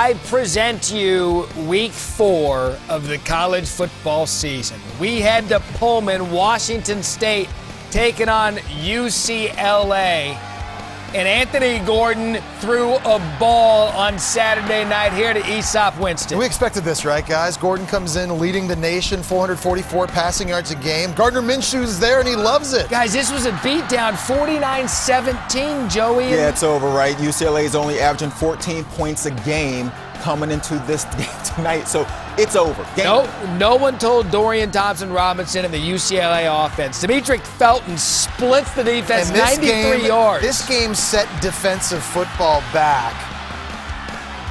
I present you week 4 of the college football season. We head to Pullman, Washington State, taking on UCLA. And Anthony Gordon threw a ball on Saturday night here to Aesop Winston. We expected this, right, guys? Gordon comes in leading the nation, 444 passing yards a game. Gardner Minshew's there, and he loves it. Guys, this was a beatdown, 49-17, Joey. Yeah, it's over, right? UCLA is only averaging 14 points a game coming into this game tonight, so it's over. No one told Dorian Thompson-Robinson and the UCLA offense. Demetric Felton splits the defense 93 yards. This game set defensive football back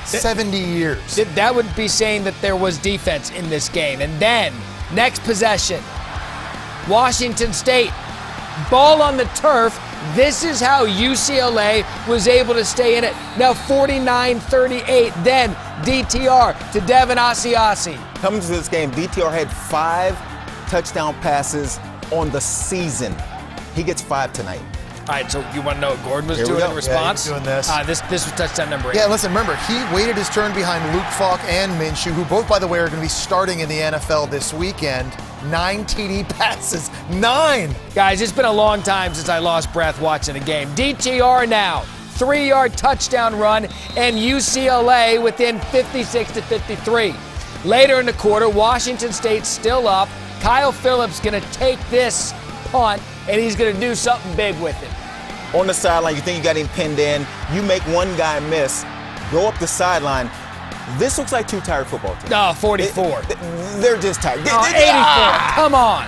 70 years. That would be saying that there was defense in this game. And then, next possession, Washington State, ball on the turf. This is how UCLA was able to stay in it. Now 49-38. Then DTR to Devin Asiasi. Coming to this game, DTR had 5 touchdown passes on the season. He gets 5 tonight. All right, so you want to know what Gordon was doing in response? Yeah, he's doing this. This was touchdown number 8. Yeah, listen, remember, he waited his turn behind Luke Falk and Minshew, who both, by the way, are going to be starting in the NFL this weekend. 9 TD passes. 9! Guys, it's been a long time since I lost breath watching a game. DTR now, 3-yard touchdown run, and UCLA within 56-53. Later in the quarter, Washington State still up. Kyle Phillips going to take this punt, and he's going to do something big with it. On the sideline, you think you got him pinned in. You make one guy miss, go up the sideline. This looks like 2 tired football teams. No, 44. They're just tired. 84. Come on.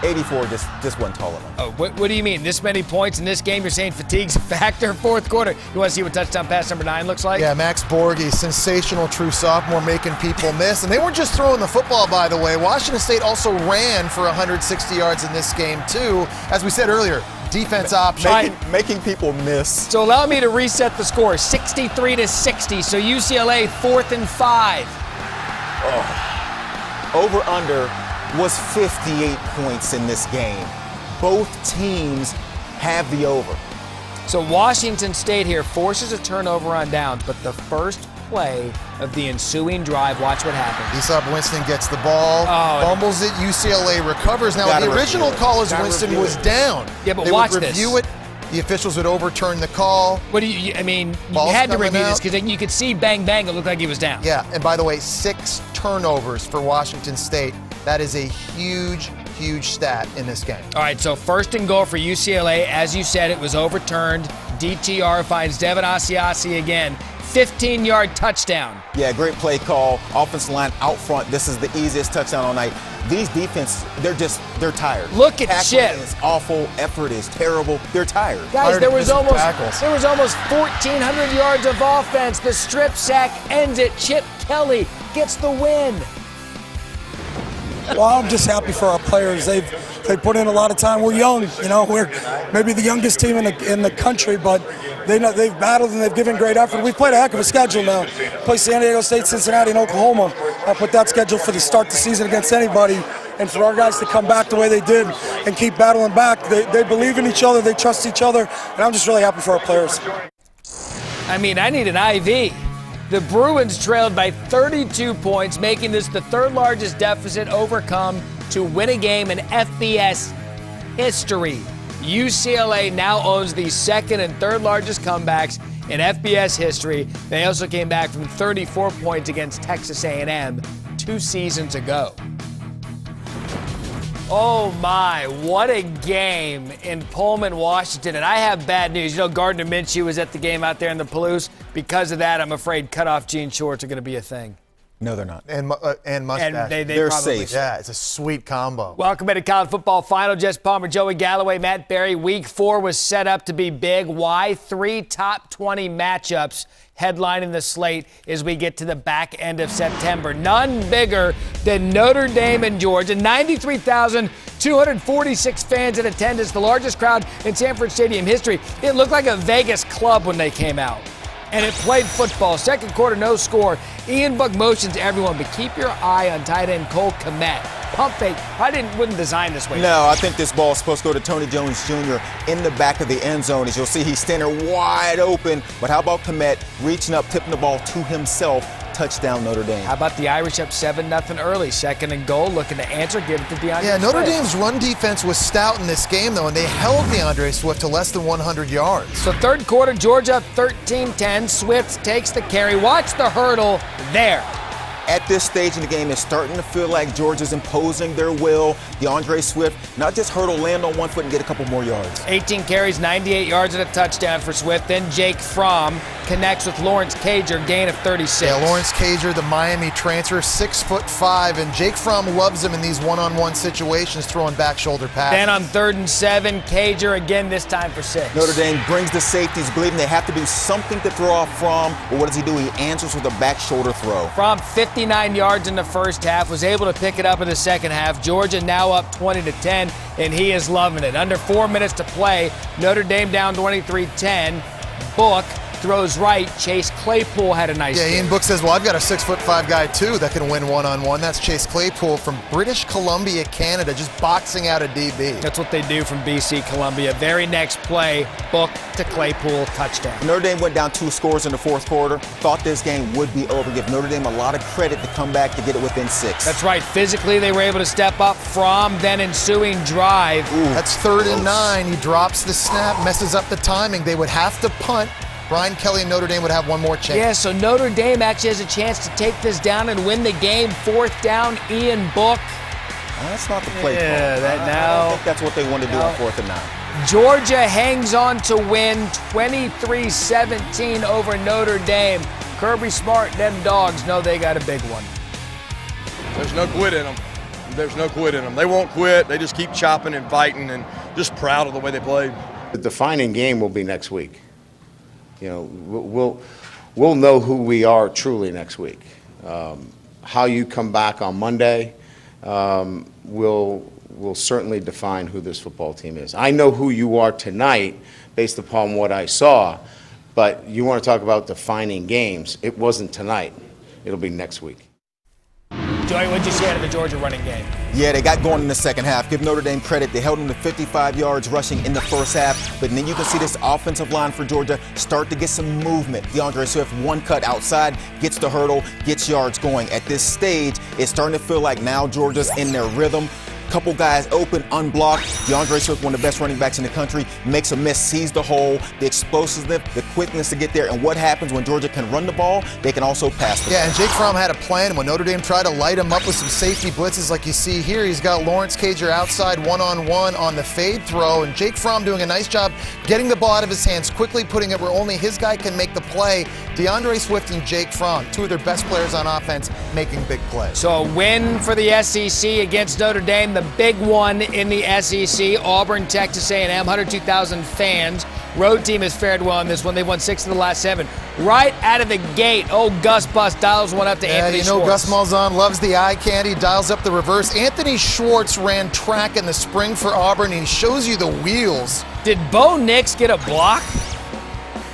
84 just wasn't tall enough. Oh, what do you mean? This many points in this game? You're saying fatigue's a factor? Fourth quarter. You want to see what touchdown pass number 9 looks like? Yeah, Max Borghi, sensational true sophomore, making people miss. And they weren't just throwing the football, by the way. Washington State also ran for 160 yards in this game, too. As we said earlier, defense option. Making people miss. So allow me to reset the score. 63-60. So UCLA 4th and 5. Over under was 58 points in this game. Both teams have the over. So Washington State here forces a turnover on downs, but the first play of the ensuing drive, watch what happens. Aesop Winston gets the ball, fumbles it, UCLA recovers. Now, the original call is Winston was down. Yeah, but they watch would review it. The officials would overturn the call. What do you, I mean, you had to review this because you could see bang, bang, it looked like he was down. Yeah, and by the way, 6 turnovers for Washington State. That is a huge, huge stat in this game. All right, so 1st and goal for UCLA. As you said, it was overturned. DTR finds Devin Asiasi again. 15-yard touchdown. Yeah, great play call. Offensive line out front. This is the easiest touchdown all night. These defense, they're tired. Look at Chip. Tackling is awful. Effort is terrible. They're tired. Guys, there was almost 1,400 yards of offense. The strip sack ends it. Chip Kelly gets the win. Well, I'm just happy for our players. They put in a lot of time. We're young, We're maybe the youngest team in the country, but they've battled and they've given great effort. We've played a heck of a schedule now. Play San Diego State, Cincinnati, and Oklahoma. I put that schedule for the start of the season against anybody. And for our guys to come back the way they did and keep battling back, they believe in each other, they trust each other, and I'm just really happy for our players. I mean, I need an IV. The Bruins trailed by 32 points, making this the 3rd largest deficit overcome to win a game in FBS history. UCLA now owns the 2nd and 3rd largest comebacks in FBS history. They also came back from 34 points against Texas A&M 2 seasons ago. Oh my, what a game in Pullman, Washington. And I have bad news. Gardner Minshew was at the game out there in the Palouse. Because of that, I'm afraid cutoff jean shorts are going to be a thing. No, they're not. And mustache. And they're probably safe. Yeah, it's a sweet combo. Welcome to College Football Final. Jess Palmer, Joey Galloway, Matt Berry. Week 4 was set up to be big. Why? 3 top 20 matchups headlining the slate as we get to the back end of September. None bigger than Notre Dame and Georgia. 93,246 fans in attendance, the largest crowd in Sanford Stadium history. It looked like a Vegas club when they came out. and it played football. Second quarter, no score. Ian Book motions everyone, but keep your eye on tight end Cole Kmet. Pump fake. Wouldn't design this way. No, I think this ball is supposed to go to Tony Jones Jr. in the back of the end zone. As you'll see, he's standing there wide open. But how about Kmet reaching up, tipping the ball to himself? Touchdown, Notre Dame. How about the Irish up 7-0 early? Second and goal, looking to answer, give it to DeAndre Yeah, Notre Swift. Dame's run defense was stout in this game, though, and they held DeAndre Swift to less than 100 yards. So third quarter, Georgia up 13-10. Swift takes the carry. Watch the hurdle there. At this stage in the game, it's starting to feel like Georgia's imposing their will. DeAndre Swift, not just hurdle, land on one foot and get a couple more yards. 18 carries, 98 yards and a touchdown for Swift. Then Jake Fromm connects with Lawrence Cager, gain of 36. Yeah, Lawrence Cager, the Miami transfer, 6'5", and Jake Fromm loves him in these one-on-one situations, throwing back shoulder passes. Then on 3rd and 7, Cager again, this time for 6. Notre Dame brings the safeties, believing they have to do something to throw off Fromm. But what does he do? He answers with a back shoulder throw. Fromm 59 yards in the first half, was able to pick it up in the second half. Georgia now up 20-10, and he is loving it. Under 4 minutes to play, Notre Dame down 23-10. Book throws right. Chase Claypool had a nice Yeah, game. Ian Book says, well, I've got a 6'5" guy, too, that can win one-on-one. That's Chase Claypool from British Columbia, Canada, just boxing out a DB. That's what they do from BC Columbia. Very next play, Book to Claypool, touchdown. Notre Dame went down 2 scores in the fourth quarter. Thought this game would be over. Give Notre Dame a lot of credit to come back to get it within 6. That's right. Physically, they were able to step up from then ensuing drive. That's 3rd and 9. He drops the snap, messes up the timing. They would have to punt. Brian Kelly and Notre Dame would have one more chance. Yeah, so Notre Dame actually has a chance to take this down and win the game. 4th down, Ian Book. That's not the play Yeah, call. that I now- don't think that's what they want to do on 4th and 9. Georgia hangs on to win 23-17 over Notre Dame. Kirby Smart, them dogs know they got a big one. There's no quit in them. There's no quit in them. They won't quit. They just keep chopping and fighting, and just proud of the way they played. The defining game will be next week. You know, we'll know who we are truly next week. How you come back on Monday will certainly define who this football team is. I know who you are tonight based upon what I saw, but you want to talk about defining games. It wasn't tonight. It'll be next week. Joey, what'd you see out of the Georgia running game? Yeah, they got going in the second half. Give Notre Dame credit. They held them to 55 yards rushing in the first half. But then you can see this offensive line for Georgia start to get some movement. DeAndre Swift, one cut outside, gets the hurdle, gets yards going. At this stage, it's starting to feel like now Georgia's in their rhythm. Couple guys open, unblocked. DeAndre Swift, one of the best running backs in the country, makes a miss, sees the hole, the explosiveness, the quickness to get there. And what happens when Georgia can run the ball? They can also pass the ball. Yeah, and Jake Fromm had a plan. When Notre Dame tried to light him up with some safety blitzes like you see here, he's got Lawrence Cager outside one-on-one on the fade throw, and Jake Fromm doing a nice job getting the ball out of his hands, quickly putting it where only his guy can make the play. DeAndre Swift and Jake Fromm, 2 of their best players on offense, making big plays. So a win for the SEC against Notre Dame, the big one in the SEC. Auburn, Texas A&M, 102,000 fans. Road team has fared well in this one. They've won 6 of the last 7. Right out of the gate, Gus Bus dials one up to Anthony Schwartz. Gus Malzahn loves the eye candy, dials up the reverse. Anthony Schwartz ran track in the spring for Auburn, and he shows you the wheels. Did Bo Nix get a block?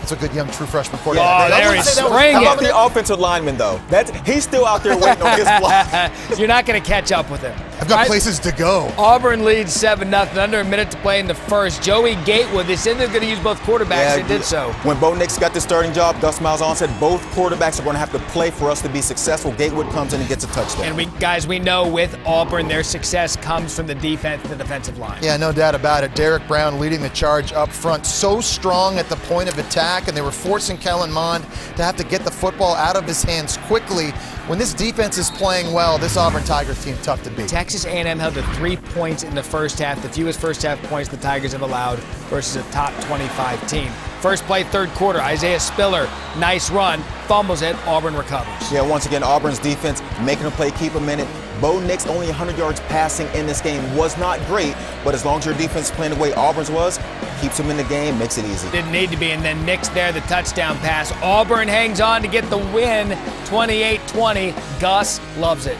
That's a good young true freshman Oh, quarterback. there he's springing. How about the offensive lineman, though? He's still out there waiting on his block. You're not going to catch up with him. I've got places to go. Auburn leads 7-0, under a minute to play in the first. Joey Gatewood, they said they're going to use both quarterbacks. They did so. When Bo Nix got the starting job, Gus Malzahn said both quarterbacks are going to have to play for us to be successful. Gatewood comes in and gets a touchdown. And we know with Auburn, their success comes from the defense and the defensive line. Yeah, no doubt about it. Derek Brown leading the charge up front. So strong at the point of attack, and they were forcing Kellen Mond to have to get the football out of his hands quickly. When this defense is playing well, this Auburn Tigers team tough to beat. Texas A&M held to 3 points in the first half, the fewest first half points the Tigers have allowed versus a top 25 team. First play, third quarter, Isaiah Spiller, nice run, fumbles it, Auburn recovers. Yeah, once again, Auburn's defense making a play, keep a minute. Bo Nix only 100 yards passing in this game was not great, but as long as your defense is playing the way Auburn's was, keeps them in the game, makes it easy. Didn't need to be, and then Nix there, the touchdown pass. Auburn hangs on to get the win, 28-20. Gus loves it.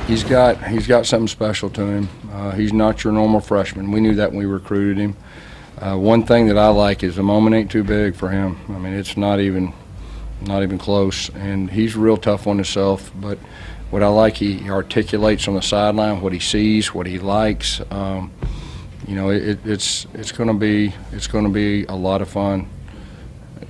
He's got something special to him. He's not your normal freshman. We knew that when we recruited him. One thing that I like is the moment ain't too big for him. I mean, it's not even close, and he's real tough on himself. But what I like, he articulates on the sideline what he sees, what he likes. You know, it's going to be a lot of fun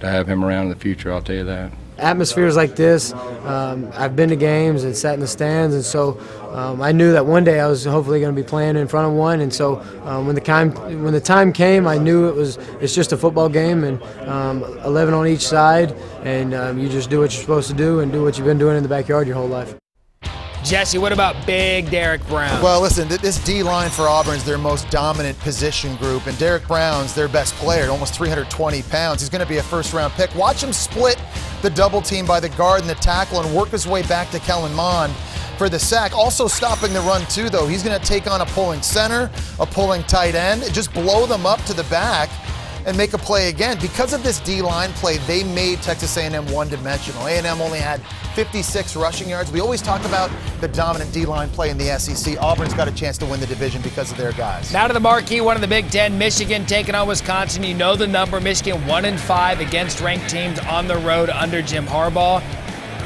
to have him around in the future. I'll tell you that. Atmospheres like this, I've been to games and sat in the stands, and so I knew that one day I was hopefully going to be playing in front of one. And so when the time came, I knew it's just a football game, and 11 on each side, and you just do what you're supposed to do and do what you've been doing in the backyard your whole life. Jesse, what about big Derek Brown? Well, listen, this D-line for Auburn's their most dominant position group, and Derek Brown's their best player, almost 320 pounds. He's going to be a first-round pick. Watch him split the double team by the guard and the tackle and work his way back to Kellen Mond for the sack. Also stopping the run, too, though. He's going to take on a pulling center, a pulling tight end, just blow them up to the back and make a play again. Because of this D-line play, they made Texas A&M one-dimensional. A&M only had 56 rushing yards. We always talk about the dominant D-line play in the SEC. Auburn's got a chance to win the division because of their guys. Now to the marquee one of the Big Ten, Michigan taking on Wisconsin. You know the number. Michigan 1-5 against ranked teams on the road under Jim Harbaugh.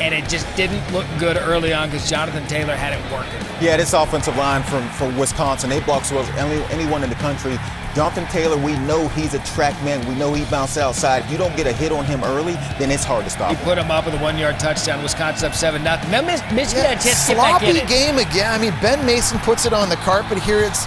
And it just didn't look good early on because Jonathan Taylor had it working. Yeah, this offensive line from Wisconsin, they block as well as anyone in the country. Jonathan Taylor, we know he's a track man. We know he bounces outside. If you don't get a hit on him early, then it's hard to stop him. He put him up with a 1-yard touchdown. Wisconsin up 7-0. Now Michigan had a chance to get back in it. Sloppy game again. I mean, Ben Mason puts it on the carpet here. It's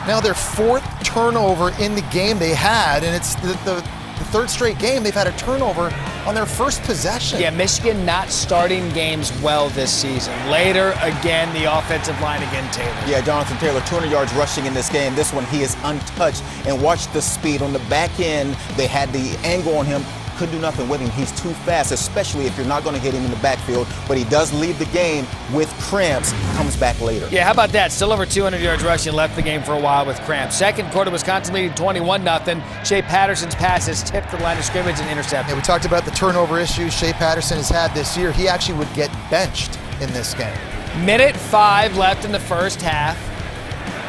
now their 4th turnover in the game they had, and it's the 3rd straight game they've had a turnover on their first possession. Yeah, Michigan not starting games well this season. Later, again, the offensive line again, Taylor. Yeah, Jonathan Taylor, 200 yards rushing in this game. This one, he is untouched. And watch the speed. On the back end, they had the angle on him. Couldn't do nothing with him. He's too fast, especially if you're not going to hit him in the backfield. But he does leave the game with cramps. Comes back later. Yeah, how about that? Still over 200 yards rushing. Left the game for a while with cramps. Second quarter, Wisconsin leading 21-0. Shea Patterson's passes tipped the line of scrimmage and intercepted. Yeah, we talked about the turnover issues Shea Patterson has had this year. He actually would get benched in this game. Minute 5 left in the first half.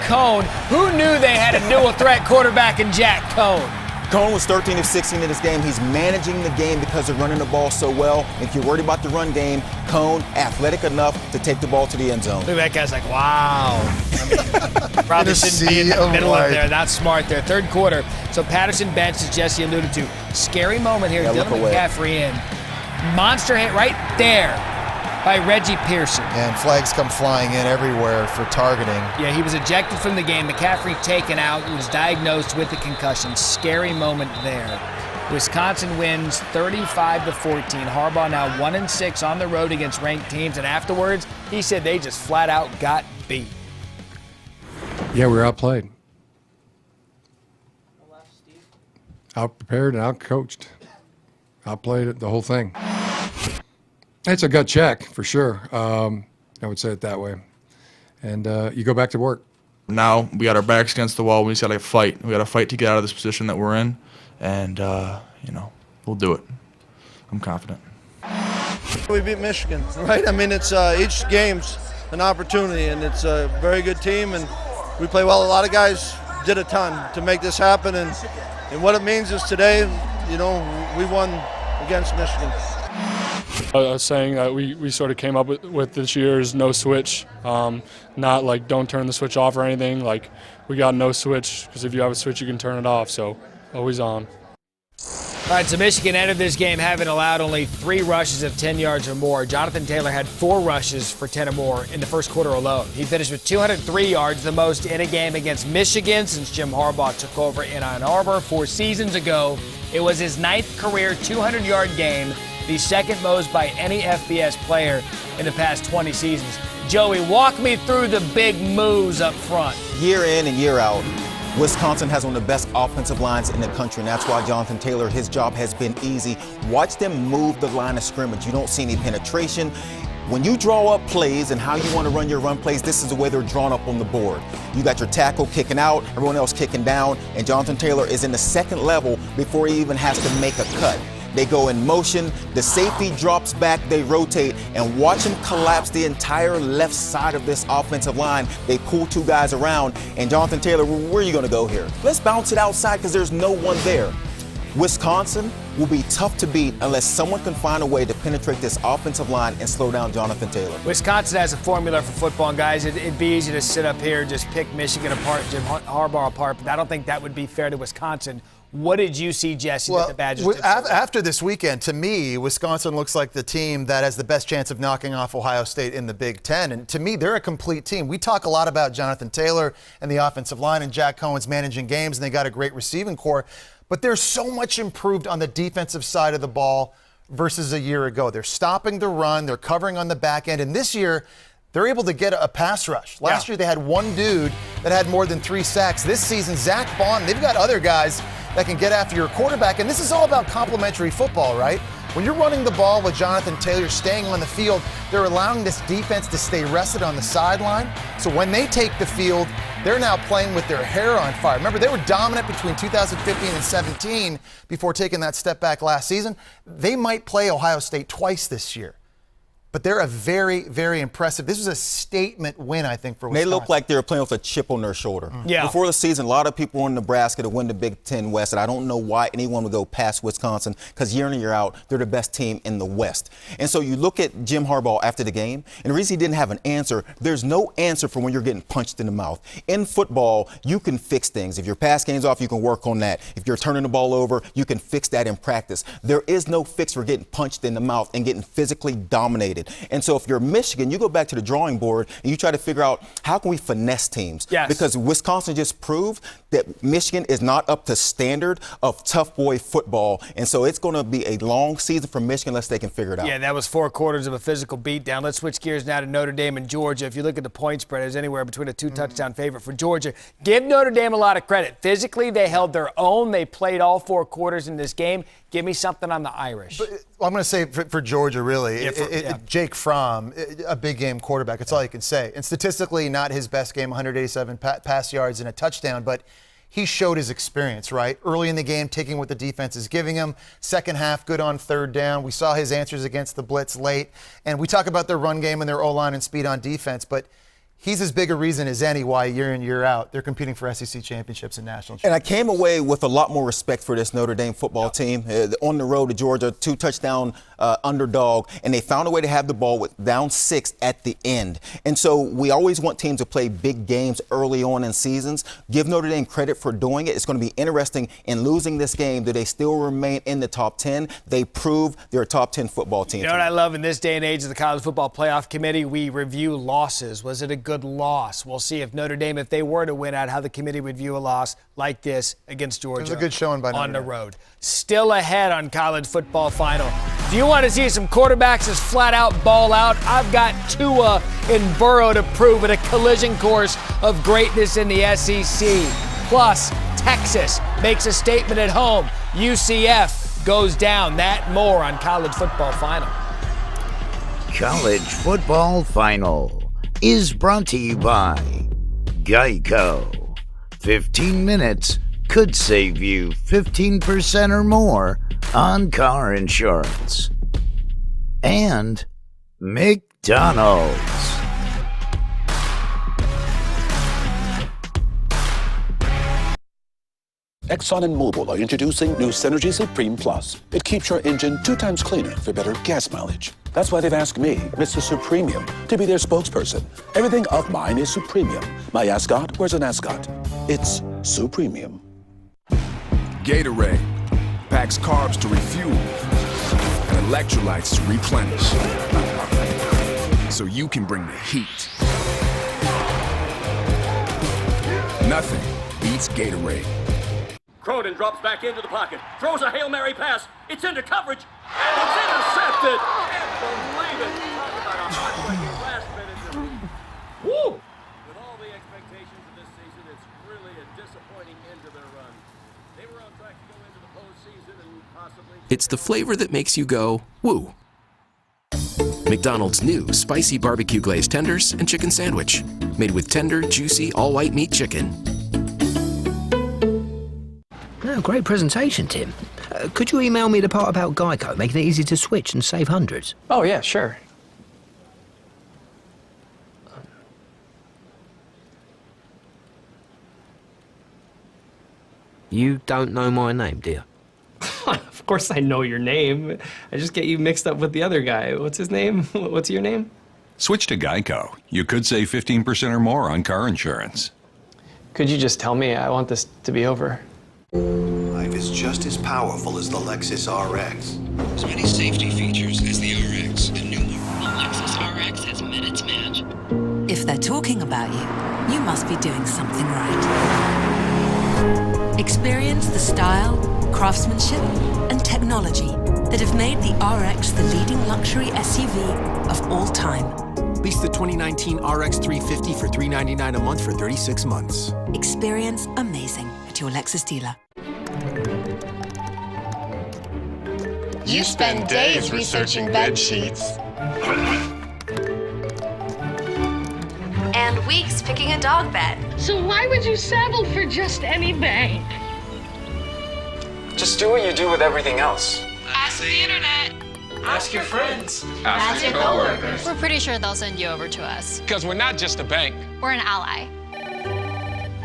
Cone, who knew they had a dual threat quarterback in Jack Cone? Cone was 13 of 16 in this game. He's managing the game because they're running the ball so well. If you're worried about the run game, Cone athletic enough to take the ball to the end zone. Look at that guy's like, wow. I mean, probably shouldn't be in the middle of there. That's smart there. Third quarter. So Patterson benched, as Jesse alluded to. Scary moment here. Yeah, Dylan McCaffrey in. Monster hit right there by Reggie Pearson. And flags come flying in everywhere for targeting. Yeah, he was ejected from the game. McCaffrey taken out. He was diagnosed with a concussion. Scary moment there. Wisconsin wins 35-14. Harbaugh now 1-6 on the road against ranked teams. And afterwards, he said they just flat out got beat. Yeah, we were outplayed. Out-prepared and out-coached. Outplayed it, the whole thing. It's a gut check, for sure. I would say it that way. And you go back to work. Now we got our backs against the wall. We just got to fight. We got to fight to get out of this position that we're in. And, we'll do it. I'm confident. We beat Michigan, right? I mean, it's each game's an opportunity, and it's a very good team, and we play well. A lot of guys did a ton to make this happen, and what it means is today, we won against Michigan. I was saying that we sort of came up with this year's no switch, not like don't turn the switch off or anything. Like we got no switch because if you have a switch, you can turn it off. So always on. All right, so Michigan entered this game having allowed only 3 rushes of 10 yards or more. Jonathan Taylor had 4 rushes for 10 or more in the first quarter alone. He finished with 203 yards, the most in a game against Michigan since Jim Harbaugh took over in Ann Arbor 4 seasons ago. It was his 9th career 200-yard game, the second most by any FBS player in the past 20 seasons. Joey, walk me through the big moves up front. Year in and year out, Wisconsin has one of the best offensive lines in the country, and that's why Jonathan Taylor, his job has been easy. Watch them move the line of scrimmage. You don't see any penetration. When you draw up plays and how you want to run your run plays, this is the way they're drawn up on the board. You got your tackle kicking out, everyone else kicking down, and Jonathan Taylor is in the second level before he even has to make a cut. They go in motion, the safety drops back, they rotate, and watch them collapse the entire left side of this offensive line. They pull two guys around, and Jonathan Taylor, where are you going to go here? Let's bounce it outside because there's no one there. Wisconsin will be tough to beat unless someone can find a way to penetrate this offensive line and slow down Jonathan Taylor. Wisconsin has a formula for football, and guys. It'd be easy to sit up here and just pick Michigan apart, Jim Harbaugh apart, but I don't think that would be fair to Wisconsin. What did you see, Jesse, that the Badgers did? After this weekend, to me, Wisconsin looks like the team that has the best chance of knocking off Ohio State in the Big Ten. And to me, they're a complete team. We talk a lot about Jonathan Taylor and the offensive line, and Jack Cohen's managing games, and they got a great receiving core. But they're so much improved on the defensive side of the ball versus a year ago. They're stopping the run. They're covering on the back end. And this year, they're able to get a pass rush. Last year, they had one dude that had more than 3 sacks. This season, Zach Bond, they've got other guys that can get after your quarterback. And this is all about complementary football, right? When you're running the ball with Jonathan Taylor staying on the field, they're allowing this defense to stay rested on the sideline. So when they take the field, they're now playing with their hair on fire. Remember, they were dominant between 2015 and 17 before taking that step back last season. They might play Ohio State twice this year. But they're a very, very impressive. This was a statement win, I think, for Wisconsin. They look like they were playing with a chip on their shoulder. Yeah. Before the season, a lot of people were in Nebraska to win the Big Ten West, and I don't know why anyone would go past Wisconsin because year in and year out, they're the best team in the West. And so you look at Jim Harbaugh after the game, and the reason he didn't have an answer, there's no answer for when you're getting punched in the mouth. In football, you can fix things. If your pass game's off, you can work on that. If you're turning the ball over, you can fix that in practice. There is no fix for getting punched in the mouth and getting physically dominated. And so if you're Michigan, you go back to the drawing board and you try to figure out how can we finesse teams. Yes. Because Wisconsin just proved that Michigan is not up to standard of tough boy football. And so it's going to be a long season for Michigan unless they can figure it out. Yeah, that was 4 quarters of a physical beatdown. Let's switch gears now to Notre Dame and Georgia. If you look at the point spread, it's anywhere between a 2-touchdown favorite for Georgia. Give Notre Dame a lot of credit. Physically, they held their own. They played all 4 quarters in this game. Give me something on the Irish. But, I'm going to say for Georgia, really, Jake Fromm, a big game quarterback. That's all you can say. And statistically, not his best game, 187 pass yards and a touchdown, but he showed his experience, right? Early in the game, taking what the defense is giving him. Second half, good on third down. We saw his answers against the blitz late. And we talk about their run game and their O-line and speed on defense, but he's as big a reason as any why year in, year out, they're competing for SEC championships and national championships. And I came away with a lot more respect for this Notre Dame football team. On the road to Georgia, 2-touchdown underdog, and they found a way to have the ball with down 6 at the end. And so we always want teams to play big games early on in seasons. Give Notre Dame credit for doing it. It's going to be interesting in losing this game. Do they still remain in the top 10? They prove they're a top 10 football team. You know what I love in this day and age of the College Football Playoff Committee? We review losses. Was it a good loss? We'll see if Notre Dame, if they were to win out, how the committee would view a loss like this against Georgia. It was a good showing by Notre on the Dame. road. Still ahead on College Football Final. Do you want to see some quarterbacks just flat out ball out? I've got Tua and Burrow to prove it, a collision course of greatness in the SEC. Plus, Texas makes a statement at home. UCF goes down. That and more on College Football Final. College Football Final is brought to you by Geico. 15 minutes could save you 15% or more on car insurance. And McDonald's. Exxon and Mobil are introducing new Synergy Supreme Plus. It keeps your engine 2 times cleaner for better gas mileage. That's why they've asked me, Mr. Supremium, to be their spokesperson. Everything of mine is Supremium. My ascot wears an ascot. It's Supremium. Gatorade packs carbs to refuel and electrolytes to replenish, so you can bring the heat. Nothing beats Gatorade. Gruden drops back into the pocket, throws a Hail Mary pass. It's into coverage, and it's intercepted. Can't believe it. Talk about a heartbreaking last minute. Woo! With all the expectations of this season, it's really a disappointing end to their run. They were on track to go into the postseason and possibly... It's the flavor that makes you go, woo. McDonald's new spicy barbecue glazed tenders and chicken sandwich. Made with tender, juicy, all-white meat chicken. Oh, great presentation, Tim. Could you email me the part about Geico, making it easy to switch and save hundreds? Oh, yeah, sure. You don't know my name, do you? Of course I know your name. I just get you mixed up with the other guy. What's his name? What's your name? Switch to Geico. You could save 15% or more on car insurance. Could you just tell me? I want this to be over. Life is just as powerful as the Lexus RX. As many safety features as the RX, and new Lexus RX has met its match. If they're talking about you, you must be doing something right. Experience the style, craftsmanship, and technology that have made the RX the leading luxury SUV of all time. Lease the 2019 RX 350 for $399 a month for 36 months. Experience amazing at your Lexus dealer. You spend days researching bed sheets. And weeks picking a dog bed. So why would you settle for just any bank? Just do what you do with everything else. Ask the internet. Ask your friends. Ask your coworkers. We're pretty sure they'll send you over to us. Because we're not just a bank. We're an ally.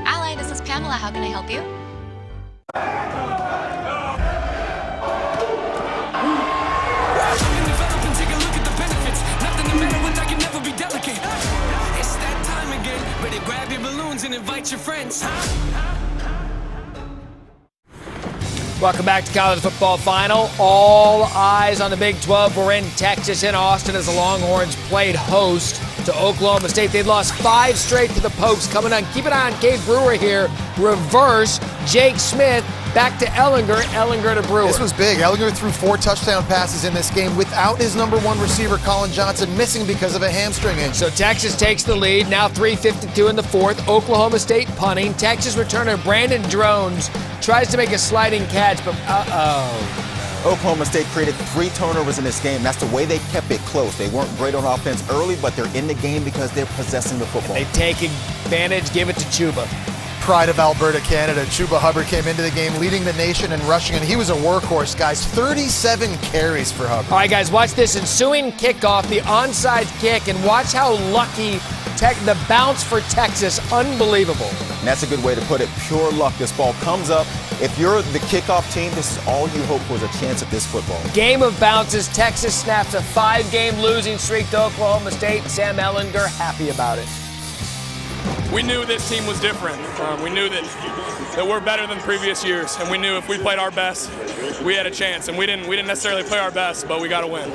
Ally, this is Pamela. How can I help you? It's that time again. Better grab your balloons and invite your friends. Welcome back to College Football Final. All eyes on the Big 12. We're in Texas, in Austin, as the Longhorns played host to Oklahoma State. They'd lost 5 straight to the Pokes. Coming on, keep an eye on Cade Brewer here. Reverse, Jake Smith back to Ellinger. Ellinger to Brewer. This was big. Ellinger threw 4 touchdown passes in this game without his number 1 receiver, Colin Johnson, missing because of a hamstring injury. So Texas takes the lead. Now 3:52 in the fourth. Oklahoma State punting. Texas returner Brandon Drones tries to make a sliding catch, but Oklahoma State created 3 turnovers in this game. That's the way they kept it close. They weren't great on offense early, but they're in the game because they're possessing the football. They take advantage, give it to Chuba. Pride of Alberta, Canada. Chuba Hubbard came into the game leading the nation in rushing, and he was a workhorse, guys. 37 carries for Hubbard. All right, guys, watch this ensuing kickoff, the onside kick, and watch how lucky the bounce for Texas. Unbelievable. And that's a good way to put it. Pure luck. This ball comes up. If you're the kickoff team, this is all you hope for, is a chance at this football. Game of bounces. Texas snaps a 5-game losing streak to Oklahoma State. Sam Ellinger happy about it. We knew this team was different. We knew that we're better than previous years, and we knew if we played our best, we had a chance. And we didn't necessarily play our best, but we got to win.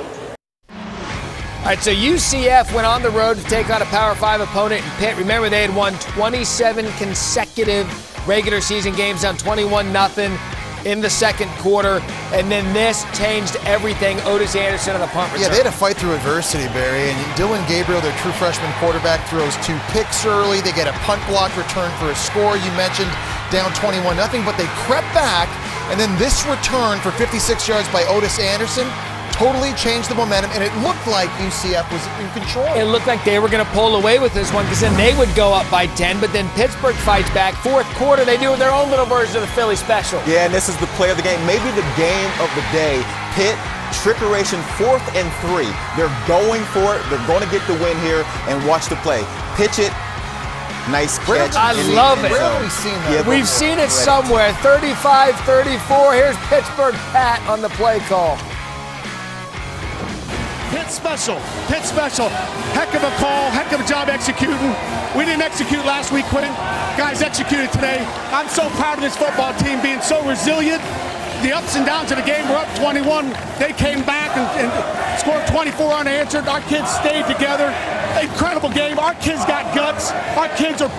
All right, so UCF went on the road to take on a Power 5 opponent in Pitt. Remember, they had won 27 consecutive regular season games, down 21-0 in the second quarter, and then this changed everything. Otis Anderson on the punt return. Yeah, they had to fight through adversity, Barry, and Dylan Gabriel, their true freshman quarterback, throws 2 picks early. They get a punt block return for a score. You mentioned down 21-0, but they crept back, and then this return for 56 yards by Otis Anderson totally changed the momentum, and it looked like UCF was in control. It looked like they were going to pull away with this one, because then they would go up by 10, but then Pittsburgh fights back. Fourth quarter, they do their own little version of the Philly special. Yeah, and this is the play of the game, maybe the game of the day. Pitt, trickeration, 4th and 3. They're going for it. They're going to get the win here, and watch the play. Pitch it. Nice catch. I love it. Where have we seen that? We've seen it somewhere. 35-34. Here's Pittsburgh Pat on the play call. Pitt special. Heck of a call, heck of a job executing. We didn't execute last week, Quinn. Guys executed today. I'm so proud of this football team being so resilient. The ups and downs of the game, we're up 21. They came back and scored 24 unanswered. Our kids stayed together. Incredible game. Our kids got guts. Our kids are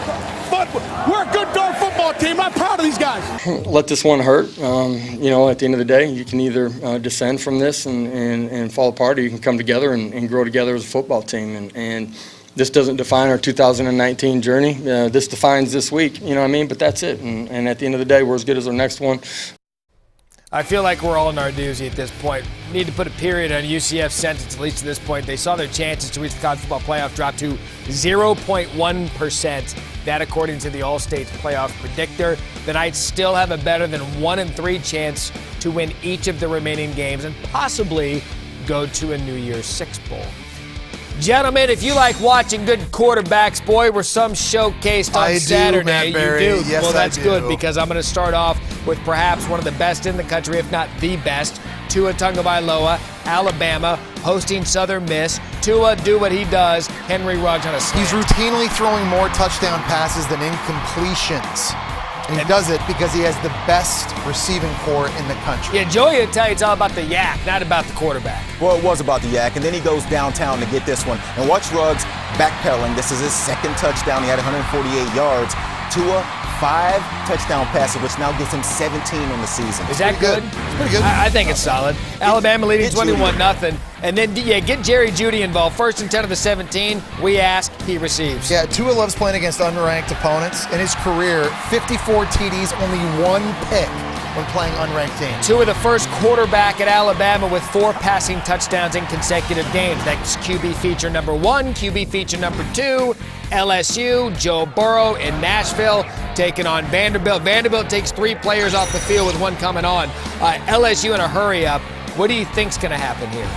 fun. We're a good darn football team. I'm proud of these guys. Let this one hurt. At the end of the day, you can either descend from this and fall apart, or you can come together and grow together as a football team. And this doesn't define our 2019 journey. This defines this week, But that's it. And at the end of the day, we're as good as our next one. I feel like we're all in our doozy at this point. Need to put a period on UCF's sentence, at least to this point. They saw their chances to reach the college football playoff drop to 0.1%. That according to the All-States playoff predictor. The Knights still have a better than 1-3 chance to win each of the remaining games and possibly go to a New Year's Six Bowl. Gentlemen, if you like watching good quarterbacks, boy, were some showcased on Saturday. Matt Berry. You do? Yes, well, that's I do. good because I'm going to start off with perhaps one of the best in the country, if not the best. Tua Tagovailoa, Alabama, hosting Southern Miss. Tua, do what he does. Henry Ruggs on a slant. He's routinely throwing more touchdown passes than incompletions. And he does it because he has the best receiving core in the country. Yeah, Joey will tell you it's all about the yak, not about the quarterback. Well, it was about the yak, and then he goes downtown to get this one. And watch Ruggs backpedaling. This is his second touchdown. He had 148 yards. Tua, 5 touchdown passes, which now gives him 17 on the season. Is that good? It's pretty good. I think it's solid. Alabama leading 21-0. And then, get Jerry Jeudy involved. 1st and 10 of the 17. We ask, he receives. Yeah, Tua loves playing against unranked opponents. In his career, 54 TDs, only 1 pick when playing unranked teams. Tua, the first quarterback at Alabama with 4 passing touchdowns in consecutive games. That's QB feature number 1, QB feature number 2. LSU, Joe Burrow in Nashville taking on Vanderbilt. Vanderbilt takes 3 players off the field with 1 coming on. LSU in a hurry up. What do you think's going to happen here?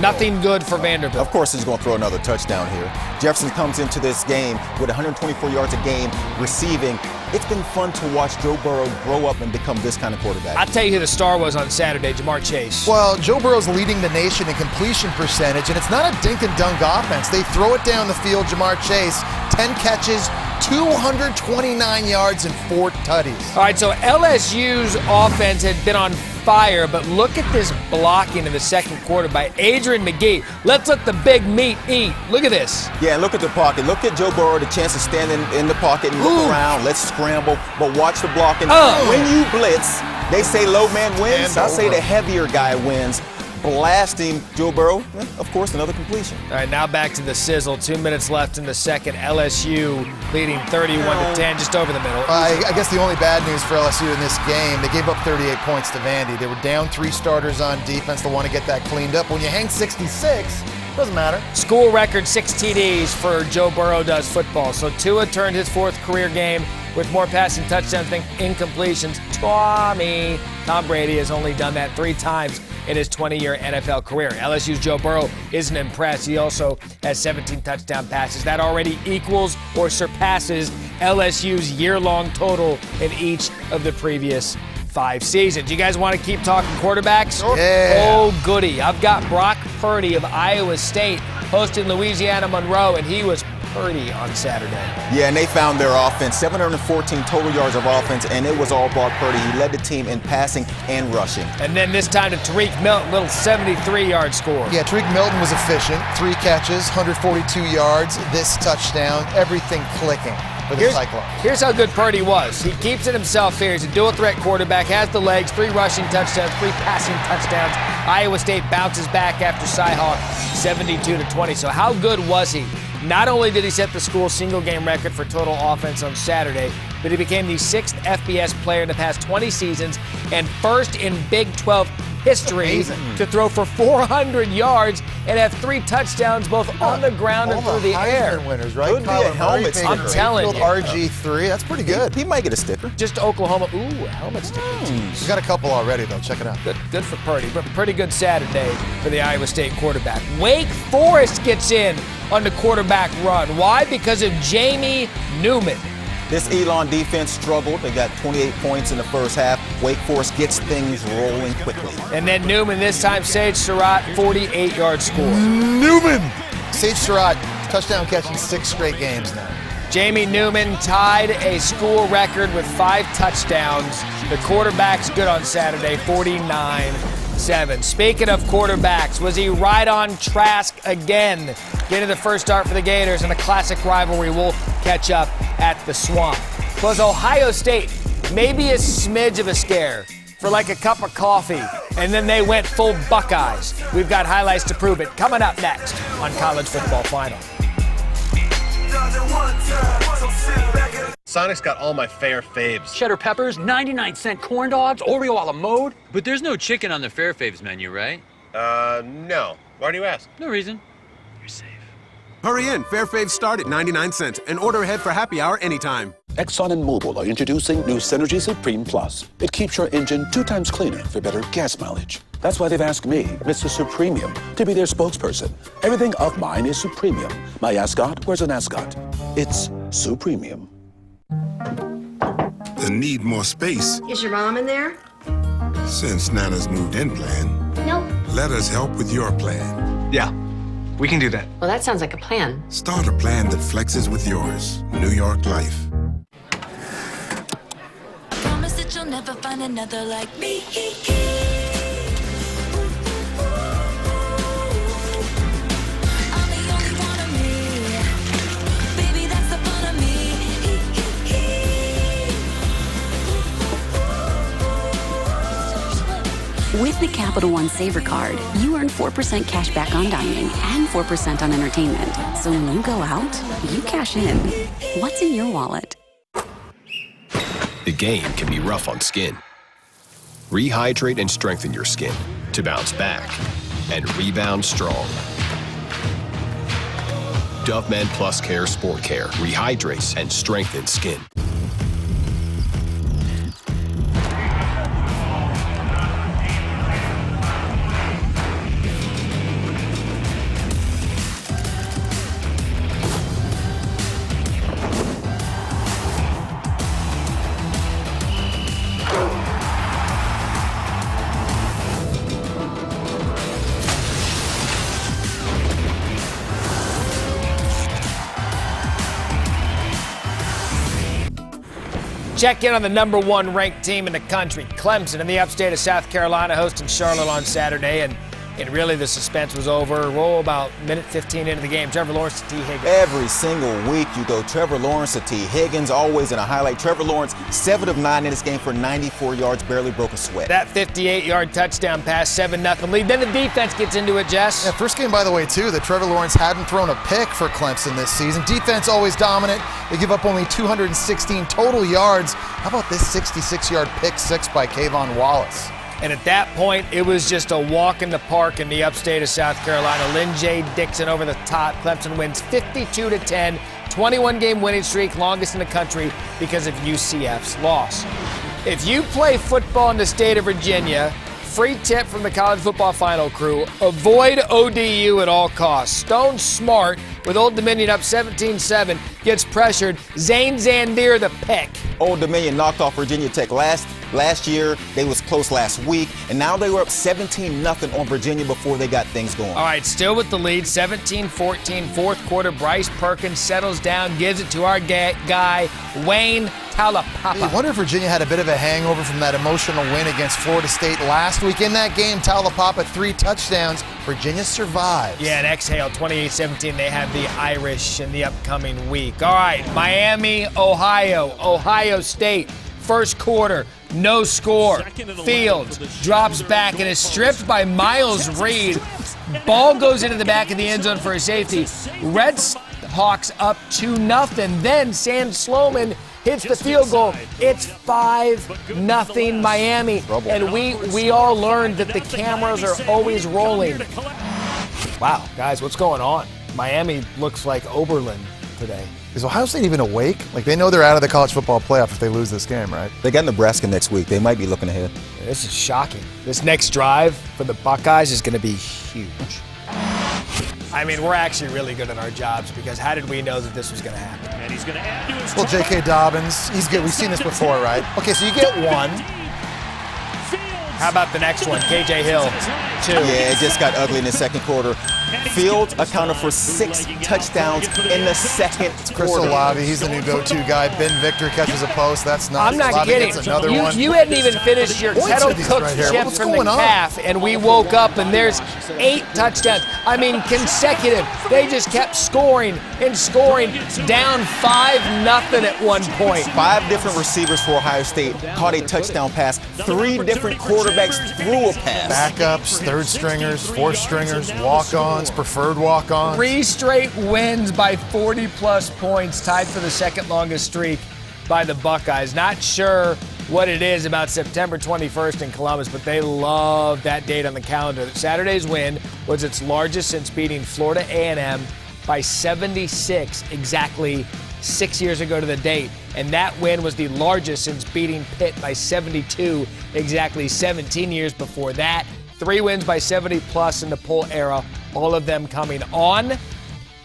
Nothing good for Vanderbilt. Of course, he's going to throw another touchdown here. Jefferson comes into this game with 124 yards a game receiving. It's been fun to watch Joe Burrow grow up and become this kind of quarterback. I'll tell you who the star was on Saturday, Jamar Chase. Well, Joe Burrow's leading the nation in completion percentage, and it's not a dink and dunk offense. They throw it down the field. Jamar Chase, 10 catches, 229 yards, and 4 tutties. All right, so LSU's offense had been on fire, but look at this blocking in the second quarter by Adrian McGee. Let's let the big meat eat. Look at this. Yeah, look at the pocket. Look at Joe Burrow, the chance to stand in the pocket and look around. Let's scramble, but watch the blocking. When you blitz, they say low man wins. I say the heavier guy wins. Blasting Joe Burrow, of course, another completion. All right, now back to the sizzle. 2 minutes left in the second. LSU leading 31-10, just over the middle. I guess the only bad news for LSU in this game, they gave up 38 points to Vandy. They were down 3 starters on defense. They want to get that cleaned up. When you hang 66, doesn't matter. School record 6 TDs for Joe Burrow does football. So Tua turned his 4th career game with more passing touchdowns than incompletions. Tom Brady has only done that 3 times in his 20-year NFL career. LSU's Joe Burrow isn't impressed. He also has 17 touchdown passes. That already equals or surpasses LSU's year-long total in each of the previous 5 seasons. You guys want to keep talking quarterbacks? Yeah. Oh, goody. I've got Brock Purdy of Iowa State hosting Louisiana Monroe, and he was Purdy on Saturday. Yeah, and they found their offense, 714 total yards of offense, and it was all Brock Purdy. He led the team in passing and rushing. And then this time to Tariq Milton, little 73-yard score. Yeah, Tariq Milton was efficient. 3 catches, 142 yards, this touchdown, everything clicking for the Cyclones. Here's how good Purdy was. He keeps it himself here. He's a dual-threat quarterback, has the legs, 3 rushing touchdowns, 3 passing touchdowns. Iowa State bounces back after Cyhawk, 72-20. So how good was he? Not only did he set the school single-game record for total offense on Saturday, but he became the 6th FBS player in the past 20 seasons and 1st in Big 12 history to throw for 400 yards and have 3 touchdowns both on the ground and through the air. Winners, right? Could be a helmet sticker. I'm telling you. RG3, that's pretty good. He might get a sticker. Just Oklahoma. Ooh, a helmet sticker. He's got a couple already, though. Check it out. Good for Purdy, but pretty good Saturday for the Iowa State quarterback. Wake Forest gets in on the quarterback run. Why? Because of Jamie Newman. This Elon defense struggled. They got 28 points in the first half. Wake Forest gets things rolling quickly. And then Newman, this time Sage Surratt, 48-yard score. Newman! Sage Surratt, touchdown catching 6 straight games now. Jamie Newman tied a school record with 5 touchdowns. The quarterback's good on Saturday, 49-7. Speaking of quarterbacks, was he right on Trask again? Getting the first start for the Gators in a classic rivalry. We'll catch up at the Swamp. Was Ohio State maybe a smidge of a scare for like a cup of coffee, and then they went full Buckeyes? We've got highlights to prove it coming up next on College Football Final. Sonic's got all my fair faves. Cheddar peppers, 99-cent corn dogs, Oreo a la mode. But there's no chicken on the fair faves menu, right? No. Why do you ask? No reason. You're safe. Hurry in. Fair faves start at 99 cents and order ahead for happy hour anytime. Exxon and Mobil are introducing new Synergy Supreme Plus. It keeps your engine 2 times cleaner for better gas mileage. That's why they've asked me, Mr. Supremium, to be their spokesperson. Everything of mine is Supremium. My ascot wears an ascot. It's Supremium. They need more space. Is your mom in there? Since Nana's moved in plan, Nope. let us help with your plan. Yeah, we can do that. Well, that sounds like a plan. Start a plan that flexes with yours. New York Life. I promise that you'll never find another like me. I'm the only one of me. Baby, that's the fun of me. With the Capital One Saver Card, you earn 4% cash back on dining and 4% on entertainment. So when you go out, you cash in. What's in your wallet? The game can be rough on skin. Rehydrate and strengthen your skin to bounce back and rebound strong. Dove Men Plus Care Sport Care rehydrates and strengthens skin. Check in on the #1 ranked team in the country, Clemson, in the upstate of South Carolina, hosting Charlotte on Saturday. And really the suspense was over. Roll about minute 15 into the game. Trevor Lawrence to T. Higgins. Every single week you go Trevor Lawrence to T. Higgins, always in a highlight. Trevor Lawrence, 7 of 9 in this game for 94 yards, barely broke a sweat. That 58-yard touchdown pass, 7-0 lead. Then the defense gets into it, Jess. Yeah, first game, by the way, too, that Trevor Lawrence hadn't thrown a pick for Clemson this season. Defense always dominant. They give up only 216 total yards. How about this 66-yard pick six by Kayvon Wallace? And at that point, it was just a walk in the park in the upstate of South Carolina. Lynn Dixon over the top. Clemson wins 52-10, 21-game winning streak, longest in the country because of UCF's loss. If you play football in the state of Virginia, free tip from the college football final crew, avoid ODU at all costs. Stone Smart, with Old Dominion up 17-7, gets pressured. Zane Zandier the pick. Old Dominion knocked off Virginia Tech last year. They was close last week, and now they were up 17-0 on Virginia before they got things going. All right, still with the lead, 17-14, fourth quarter. Bryce Perkins settles down, gives it to our guy, Wayne Talapapa. I wonder if Virginia had a bit of a hangover from that emotional win against Florida State last week. In that game, Talapapa 3 touchdowns. Virginia survives. Yeah, and exhale, 28-17. They have the Irish in the upcoming week. All right, Miami, Ohio State. First quarter, no score. Fields drops back and is stripped by Miles Reed. Ball goes into the back of the end zone for a safety. Red Hawks up 2-0. Then Sam Sloman hits the field goal. It's 5-0 Miami. And we all learned that the cameras are always rolling. Wow, guys, what's going on? Miami looks like Oberlin today. Is Ohio State even awake? Like, they know they're out of the college football playoff if they lose this game, right? They got Nebraska next week. They might be looking ahead. This is shocking. This next drive for the Buckeyes is going to be huge. I mean, we're actually really good at our jobs because how did we know that this was going to happen? And he's going to add to his Well, J.K. Dobbins, he's good. We've seen this before, right? Okay, so you get one. How about the next one? KJ Hill, 2. Yeah, it just got ugly in the second quarter. Fields accounted for 6 touchdowns in the second Chris quarter. Olave, he's the new go-to guy. Ben Victor catches a post. That's nuts. I'm not Olave kidding. gets another one. You hadn't even finished your kettle cooked right here. chip What's from the going on? calf, and we woke up and there's 8 touchdowns. I mean, consecutive. They just kept scoring and scoring, down 5-0 at one point. 5 different receivers for Ohio State caught a touchdown pass. 3 different quarterbacks threw a pass. Backups, third stringers, fourth stringers, walk-ons, preferred walk-ons. 3 straight wins by 40-plus points, tied for the second longest streak by the Buckeyes. Not sure what it is about September 21st in Columbus, but they love that date on the calendar. Saturday's win was its largest since beating Florida A&M by 76 exactly 6 years ago to the date. And that win was the largest since beating Pitt by 72 exactly 17 years before that. 3 wins by 70-plus in the poll era, all of them coming on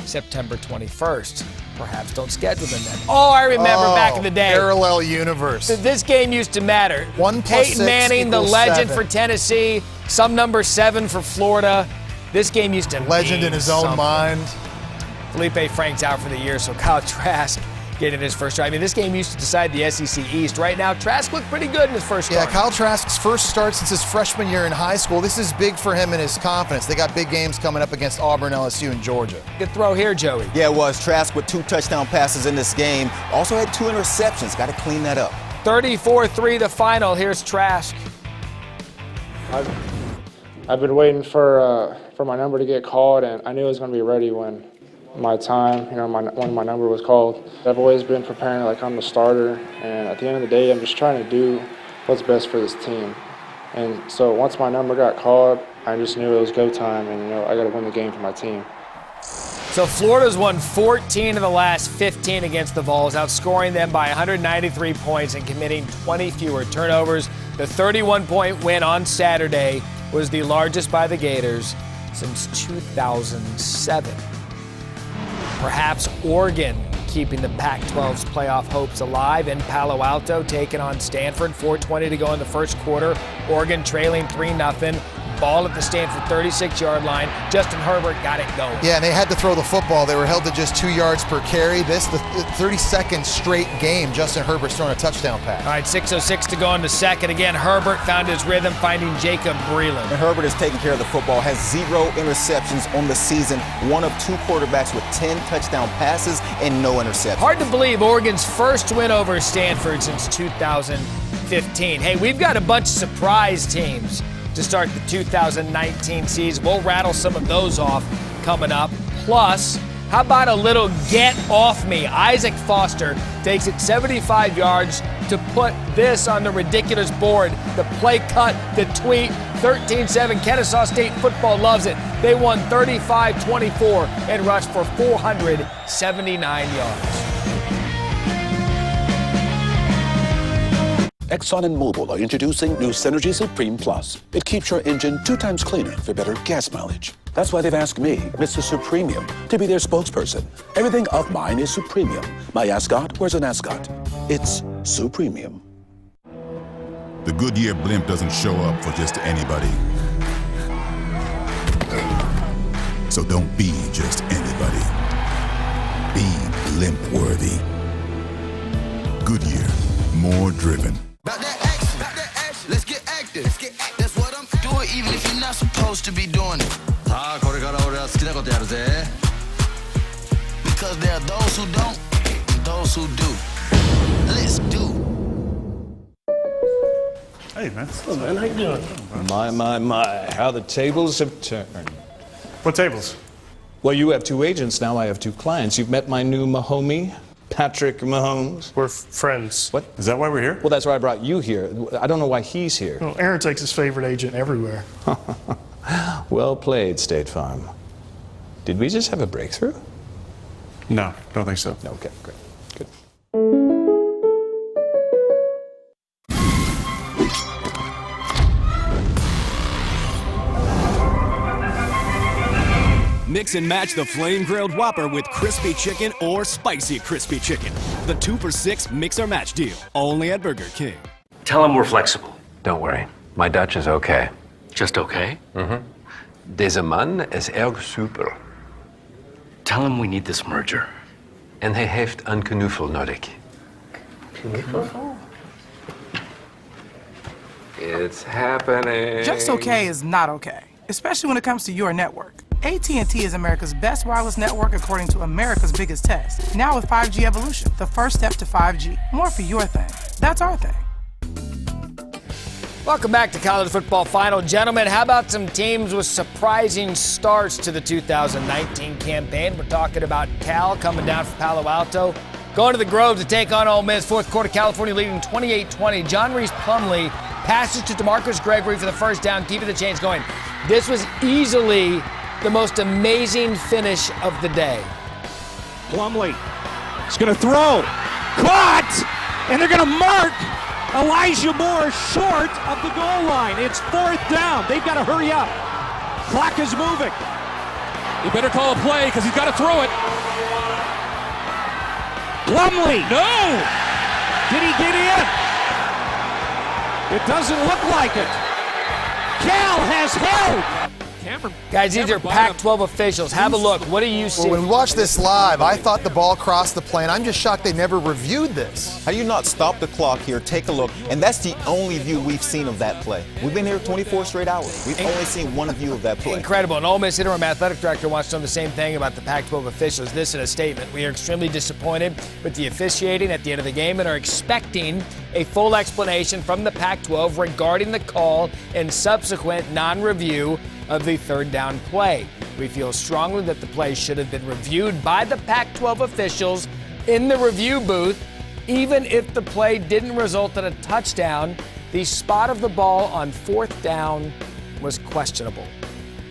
September 21st. Perhaps don't schedule them then. Oh, I remember back in the day. Parallel universe. This game used to matter. 1 + Peyton 6 Manning, the equals legend 7. for Tennessee, some number 7 for Florida. This game used to Legend mean in his own something. mind. Felipe Frank's out for the year, so Kyle Trask getting his first start. I mean, this game used to decide the SEC East. Right now, Trask looked pretty good in his first start. Yeah, Kyle Trask's first start since his freshman year in high school. This is big for him and his confidence. They got big games coming up against Auburn, LSU, and Georgia. Good throw here, Joey. Yeah, it was. Trask with 2 touchdown passes in this game. Also had 2 interceptions. Got to clean that up. 34-3 the final. Here's Trask. I've been waiting for my number to get called, and I knew I was going to be ready when my time, when my number was called. I've always been preparing like I'm the starter, and at the end of the day, I'm just trying to do what's best for this team. And so once my number got called, I just knew it was go time, and I got to win the game for my team. So Florida's won 14 of the last 15 against the Vols, outscoring them by 193 points and committing 20 fewer turnovers. The 31-point win on Saturday was the largest by the Gators since 2007. Perhaps Oregon keeping the Pac-12's playoff hopes alive in Palo Alto, taking on Stanford. 4:20 to go in the first quarter. Oregon trailing 3-0. Ball at the Stanford 36-yard line. Justin Herbert got it going. Yeah, and they had to throw the football. They were held to just 2 yards per carry. This, the 32nd straight game, Justin Herbert's throwing a touchdown pass. All right, 6:06 to go in the second. Again, Herbert found his rhythm, finding Jacob Breeland. And Herbert is taking care of the football, has 0 interceptions on the season, one of 2 quarterbacks with 10 touchdown passes and no interceptions. Hard to believe Oregon's first win over Stanford since 2015. Hey, we've got a bunch of surprise teams to start the 2019 season. We'll rattle some of those off coming up. Plus, how about a little get off me? Isaac Foster takes it 75 yards to put this on the ridiculous board. The play cut, the tweet, 13-7. Kennesaw State football loves it. They won 35-24 and rushed for 479 yards. Exxon and Mobil are introducing new Synergy Supreme Plus. It keeps your engine 2 times cleaner for better gas mileage. That's why they've asked me, Mr. Supremium, to be their spokesperson. Everything of mine is Supremium. My ascot wears an ascot. It's Supremium. The Goodyear blimp doesn't show up for just anybody. So don't be just anybody. Be blimp-worthy. Goodyear, more driven. Let's get active. That's what I'm doing, even if you're not supposed to be doing it. Because there are those who don't, and those who do. Let's do. Hey, man. Hello, man. How you doing? My. How the tables have turned. What tables? Well, you have 2 agents, now I have 2 clients. You've met my new Mahomie, Patrick Mahomes. We're friends. What? Is that why we're here? Well, that's why I brought you here. I don't know why he's here. Well, Aaron takes his favorite agent everywhere. Well played, State Farm. Did we just have a breakthrough? No, don't think so. Okay, great. Good. Mix and match the flame grilled Whopper with crispy chicken or spicy crispy chicken. The 2 for $6 mix or match deal. Only at Burger King. Tell him we're flexible. Don't worry. My Dutch is okay. Just okay? Mm-hmm. Deze man is erg super. Tell him we need this merger. En hij heeft een knuffel nodig. Knuffel? It's happening. Just okay is not okay, especially when it comes to your network. AT&T is America's best wireless network according to America's biggest test. Now with 5G Evolution, the first step to 5G. More for your thing. That's our thing. Welcome back to College Football Final. Gentlemen, how about some teams with surprising starts to the 2019 campaign? We're talking about Cal coming down from Palo Alto, Going to the Grove to take on Ole Miss. Fourth quarter, California leading 28-20. John Reese Plumlee passes to DeMarcus Gregory for the first down, keeping the chains going. This was easily the most amazing finish of the day. Plumlee is going to throw. Caught! And they're going to mark Elijah Moore short of the goal line. It's fourth down. They've got to hurry up. Clock is moving. You better call a play because he's got to throw it. Plumlee. No! Did he get in? It doesn't look like it. Cal has held. Guys, these are Pac-12 officials. Have a look. What do you see? Well, when we watched this live, I thought the ball crossed the plane. I'm just shocked they never reviewed this. How do you not stop the clock here, take a look, and that's the only view we've seen of that play. We've been here 24 straight hours. We've only seen one view of that play. Incredible. And Ole Miss interim athletic director wants to know the same thing about the Pac-12 officials. This in a statement. We are extremely disappointed with the officiating at the end of the game and are expecting a full explanation from the Pac-12 regarding the call and subsequent non-review of the third down play. We feel strongly that the play should have been reviewed by the Pac-12 officials in the review booth. Even if the play didn't result in a touchdown, the spot of the ball on fourth down was questionable.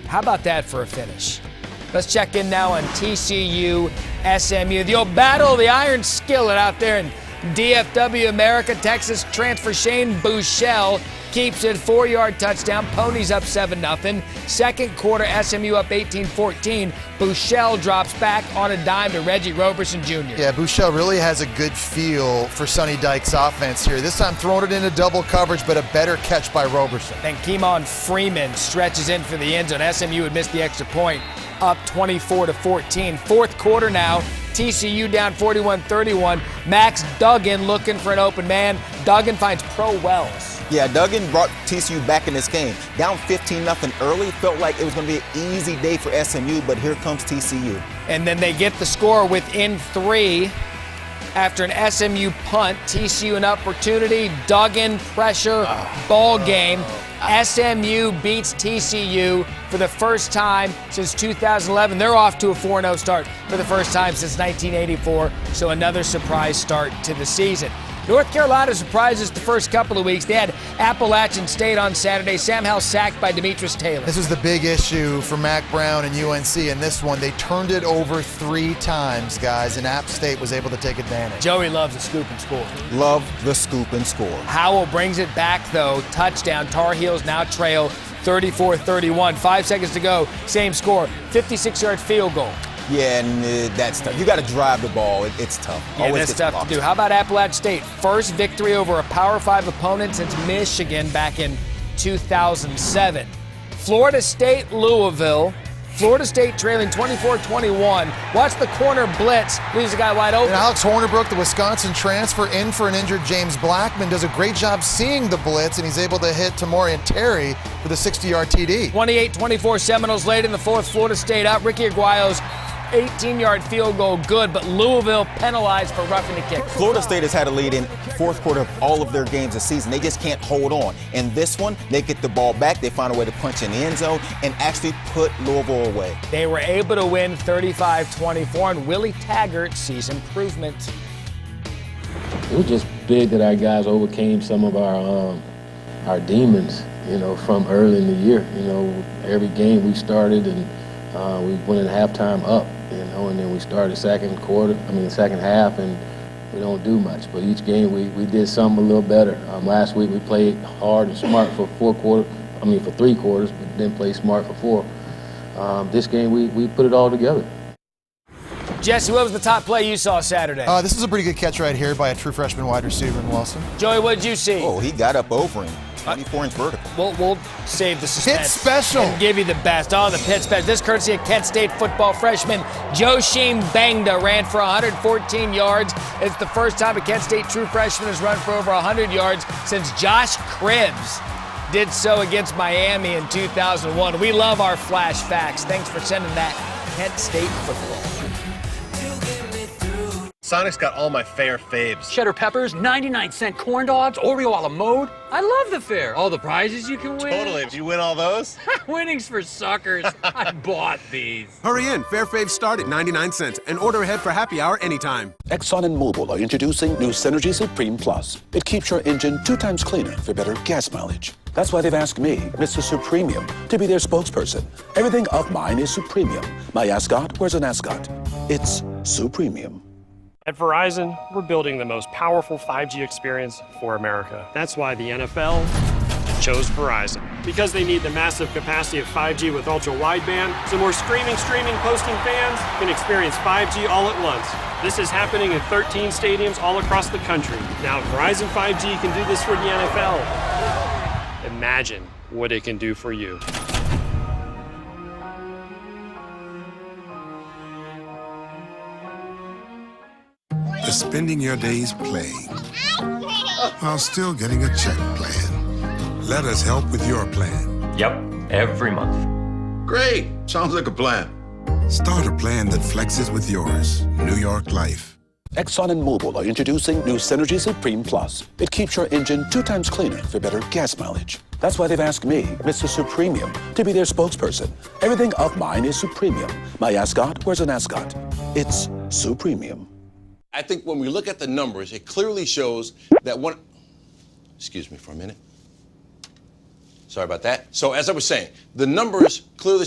How about that for a finish? Let's check in now on TCU, SMU. The old battle of the iron skillet out there in DFW America. Texas transfer Shane Buechele keeps it, 4-yard touchdown. Ponies up 7-0. Second quarter, SMU up 18-14. Buechele drops back on a dime to Reggie Roberson Jr. Yeah, Buechele really has a good feel for Sonny Dykes' offense here. This time throwing it into double coverage, but a better catch by Roberson. And Keemon Freeman stretches in for the end zone. SMU had missed the extra point, up 24-14. Fourth quarter now, TCU down 41-31. Max Duggan looking for an open man. Duggan finds Pro Wells. Yeah, Duggan brought TCU back in this game. Down 15-0 early. Felt like it was going to be an easy day for SMU, but here comes TCU. And then they get the score within 3 after an SMU punt. TCU an opportunity. Duggan pressure, ball game. SMU beats TCU for the first time since 2011. They're off to a 4-0 start for the first time since 1984. So another surprise start to the season. North Carolina surprises the first couple of weeks. They had Appalachian State on Saturday. Sam Howell sacked by Demetrius Taylor. This was the big issue for Mac Brown and UNC in this one. They turned it over 3 times, guys, and App State was able to take advantage. Joey loves the scoop and score. Love the scoop and score. Howell brings it back, though. Touchdown. Tar Heels now trail 34-31. 5 seconds to go. Same score. 56-yard field goal. Yeah, and that's tough. You got to drive the ball. It's tough. Yeah, Always that's gets tough blocked. to do. How about Appalachian State? First victory over a Power 5 opponent since Michigan back in 2007. Florida State, Louisville. Florida State trailing 24-21. Watch the corner blitz. Leaves a guy wide open. And Alex Hornibrook, the Wisconsin transfer, in for an injured James Blackman, does a great job seeing the blitz, and he's able to hit Tamorian Terry for the 60-yard TD. 28-24 Seminoles late in the fourth. Florida State up. Ricky Aguayo's 18-yard field goal good, but Louisville penalized for roughing the kick. Florida State has had a lead in fourth quarter of all of their games this season. They just can't hold on. And this one, they get the ball back. They find a way to punch in the end zone and actually put Louisville away. They were able to win 35-24, and Willie Taggart sees improvement. It was just big that our guys overcame some of our demons, from early in the year. Every game we started and we went at halftime up, and then we started second half, and we don't do much. But each game we did something a little better. Last week we played hard and smart for 3 quarters, but didn't play smart for 4. This game we put it all together. Jesse, what was the top play you saw Saturday? This is a pretty good catch right here by a true freshman wide receiver in Wilson. Joey, what did you see? Oh, he got up over him. 24-inch vertical. We'll save the suspense. Pitt special. And give you the best. Oh, the Pitt special. This courtesy of Kent State football freshman Joshim Bangda ran for 114 yards. It's the first time a Kent State true freshman has run for over 100 yards since Josh Cribbs did so against Miami in 2001. We love our flash facts. Thanks for sending that, Kent State football. Sonic's got all my fair faves. Cheddar peppers, 99-cent corn dogs, Oreo a la mode. I love the fair. All the prizes you can win. Totally. Did you win all those? Winning's for suckers. I bought these. Hurry in. Fair faves start at 99 cents and order ahead for happy hour anytime. Exxon and Mobil are introducing new Synergy Supreme Plus. It keeps your engine 2 times cleaner for better gas mileage. That's why they've asked me, Mr. Supremium, to be their spokesperson. Everything of mine is Supremium. My ascot wears an ascot. It's Supremium. At Verizon, we're building the most powerful 5G experience for America. That's why the NFL chose Verizon. Because they need the massive capacity of 5G with ultra-wideband, so more streaming, posting fans can experience 5G all at once. This is happening in 13 stadiums all across the country. Now, Verizon 5G can do this for the NFL. Imagine what it can do for you. Spending your days playing while still getting a check plan. Let us help with your plan. Yep, every month. Great. Sounds like a plan. Start a plan that flexes with yours. New York Life. Exxon and Mobil are introducing new Synergy Supreme Plus. It keeps your engine 2 times cleaner for better gas mileage. That's why they've asked me, Mr. Supremium, to be their spokesperson. Everything of mine is Supremium. My ascot wears an ascot. It's Supremium. I think when we look at the numbers, it clearly shows that one. Excuse me for a minute. Sorry about that. So as I was saying, the numbers clearly.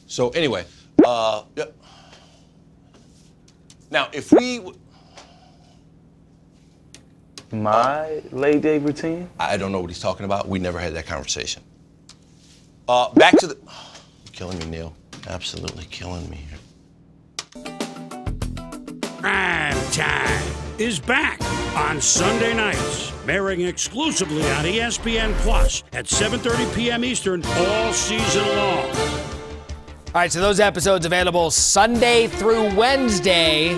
So anyway, yep. Now if we. My late day routine? I don't know what he's talking about. We never had that conversation. Back to the. Oh, you're killing me, Neil. Absolutely killing me here. Prime Time is back on Sunday nights, airing exclusively on ESPN Plus at 7:30 p.m. Eastern all season long. All right, so those episodes available Sunday through Wednesday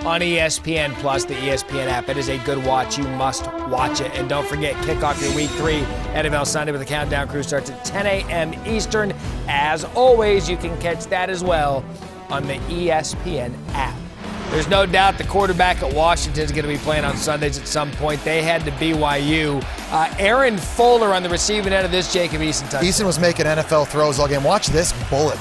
on ESPN Plus, the ESPN app. It is a good watch. You must watch it. And don't forget, kick off your Week 3 NFL Sunday with the Countdown Crew starts at 10 a.m. Eastern. As always, you can catch that as well on the ESPN app. There's no doubt the quarterback at Washington is going to be playing on Sundays at some point. They head to BYU. Aaron Fuller on the receiving end of this Jacob Eason touchdown. Eason was making NFL throws all game. Watch this bullet.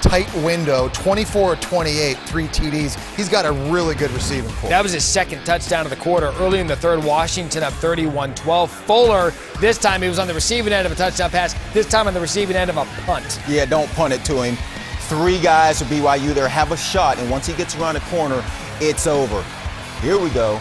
Tight window, 24-28, 3 TDs. He's got a really good receiving core. That was his second touchdown of the quarter. Early in the third, Washington up 31-12. Fuller, this time he was on the receiving end of a touchdown pass. This time on the receiving end of a punt. Yeah, don't punt it to him. 3 guys for BYU there have a shot, and once he gets around the corner, it's over. Here we go.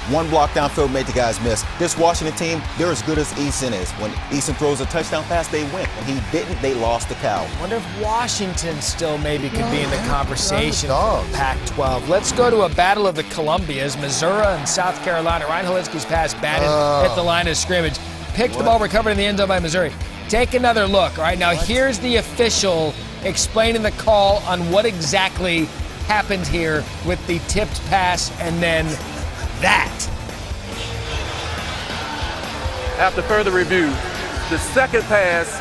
One block downfield made the guys miss. This Washington team, they're as good as Eason is. When Eason throws a touchdown pass, they win. When he didn't, they lost the cow. Wonder if Washington still maybe could be in the conversation for Pac-12. Let's go to a battle of the Columbias, Missouri and South Carolina. Ryan Holinsky's pass batted at the line of scrimmage. Picked the ball, recovered in the end zone by Missouri. Take another look. All right, now here's the official explaining the call on what exactly happened here with the tipped pass and then that. After further review, the second pass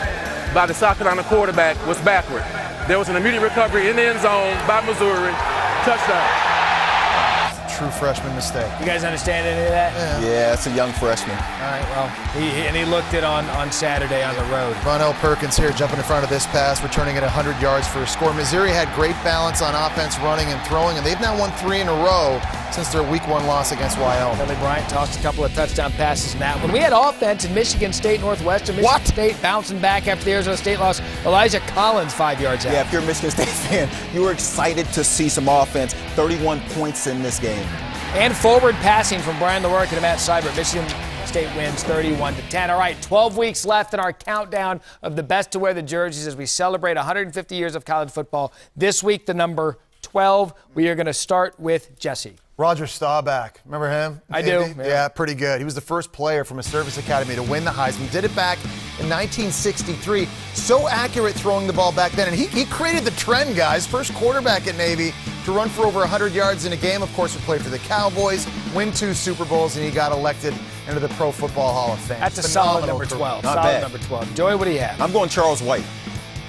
by the South Carolina quarterback was backward. There was an immediate recovery in the end zone by Missouri. Touchdown. True freshman mistake. You guys understand any of that? Yeah, it's a young freshman. All right, well, he looked it on Saturday on the road. Ronell Perkins here jumping in front of this pass, returning it 100 yards for a score. Missouri had great balance on offense, running and throwing, and they've now won 3 in a row since their Week 1 loss against Wyoming. Billy Bryant tossed a couple of touchdown passes in that one. We had offense in Michigan State, Northwestern. Michigan State bouncing back after the Arizona State loss. Elijah Collins 5 yards out. Yeah, if you're a Michigan State fan, you were excited to see some offense. 31 points in this game. And forward passing from Brian Lewerke and Matt Seibert. Michigan State wins 31-10. All right, 12 weeks left in our countdown of the best to wear the jerseys as we celebrate 150 years of college football. This week, the number 12. We are going to start with Jesse. Roger Staubach. Remember him? I do. Yeah, pretty good. He was the first player from a service academy to win the Heisman. Did it back in 1963. So accurate throwing the ball back then. And he created the trend, guys. First quarterback at Navy to run for over 100 yards in a game. Of course, he played for the Cowboys, win 2 Super Bowls, and he got elected into the Pro Football Hall of Fame. That's a solid number 12. Not solid bad. number 12. Joey, what do you have? I'm going Charles White.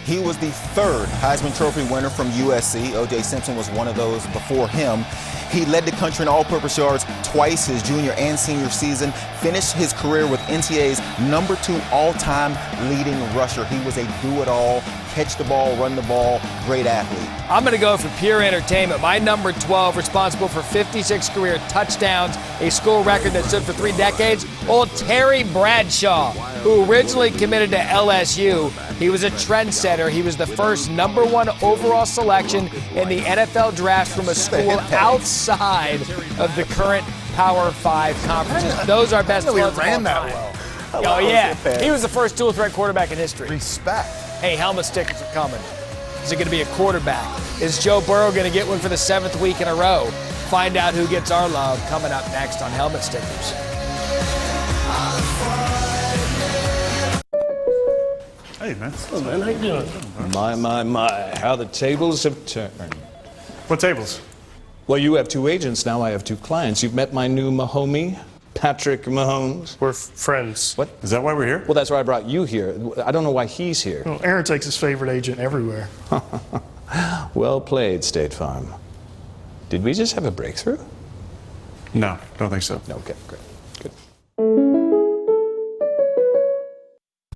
He was the third Heisman Trophy winner from USC. O.J. Simpson was one of those before him. He led the country in all-purpose yards twice his junior and senior season, finished his career with NCAA's #2 all-time leading rusher. He was a do-it-all, catch the ball, run the ball, great athlete. I'm going to go for pure entertainment. My number 12, responsible for 56 career touchdowns, a school record that stood for 3 decades, old Terry Bradshaw, who originally committed to LSU. He was a trendsetter. He was the first #1 overall selection in the NFL draft from a school outside of the current Power 5 conferences. Those are best He ones ran of that all well. time. Oh, yeah. He was the first dual-threat quarterback in history. Respect. Hey, helmet stickers are coming. Is it going to be a quarterback? Is Joe Burrow going to get one for the 7th week in a row? Find out who gets our love coming up next on Helmet Stickers. Hey, man. Oh, man, how you doing? My, how the tables have turned. What tables? Well, you have 2 agents, now I have 2 clients. You've met my new Mahomie, Patrick Mahomes. We're friends. What? Is that why we're here? Well, that's why I brought you here. I don't know why he's here. Well, Aaron takes his favorite agent everywhere. Well played, State Farm. Did we just have a breakthrough? No, don't think so. Okay, great. Good.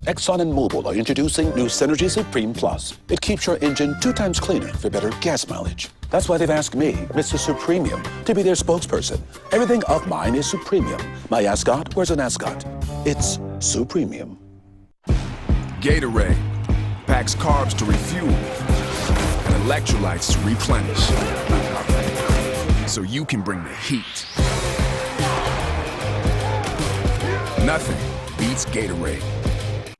Exxon and Mobil are introducing new Synergy Supreme Plus. It keeps your engine 2 times cleaner for better gas mileage. That's why they've asked me, Mr. Supremium, to be their spokesperson. Everything of mine is Supremium. My ascot wears an ascot. It's Supremium. Gatorade packs carbs to refuel and electrolytes to replenish, so you can bring the heat. Nothing beats Gatorade.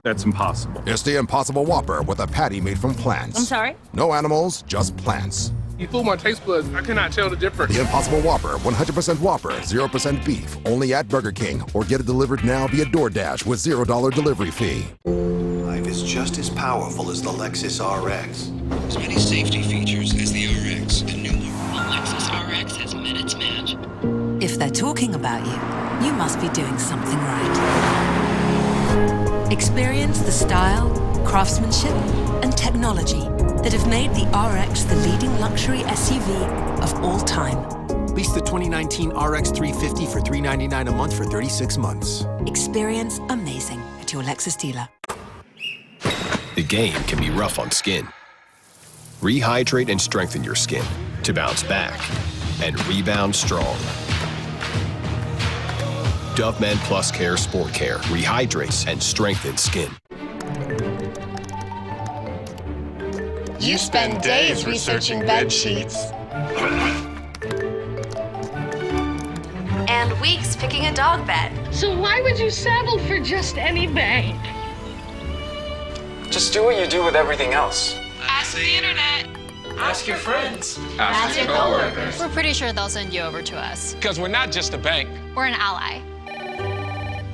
That's impossible. It's the Impossible Whopper with a patty made from plants. I'm sorry? No animals, just plants. You fooled my taste buds. I cannot tell the difference. The Impossible Whopper, 100% Whopper, 0% beef, only at Burger King, or get it delivered now via DoorDash with $0 delivery fee. Life is just as powerful as the Lexus RX. As many safety features as the RX, and newer. The Lexus RX has met its match. If they're talking about you, you must be doing something right. Experience the style, craftsmanship, and technology that have made the RX the leading luxury SUV of all time. Lease the 2019 RX 350 for $399 a month for 36 months. Experience amazing at your Lexus dealer. The game can be rough on skin. Rehydrate and strengthen your skin to bounce back and rebound strong. Dove Men Plus Care Sport Care rehydrates and strengthens skin. You spend days researching bed sheets. And weeks picking a dog bed. So why would you settle for just any bed? Just do what you do with everything else. Ask the internet. Ask your friends. Ask your coworkers. We're pretty sure they'll send you over to us. Because we're not just a bank. We're an ally.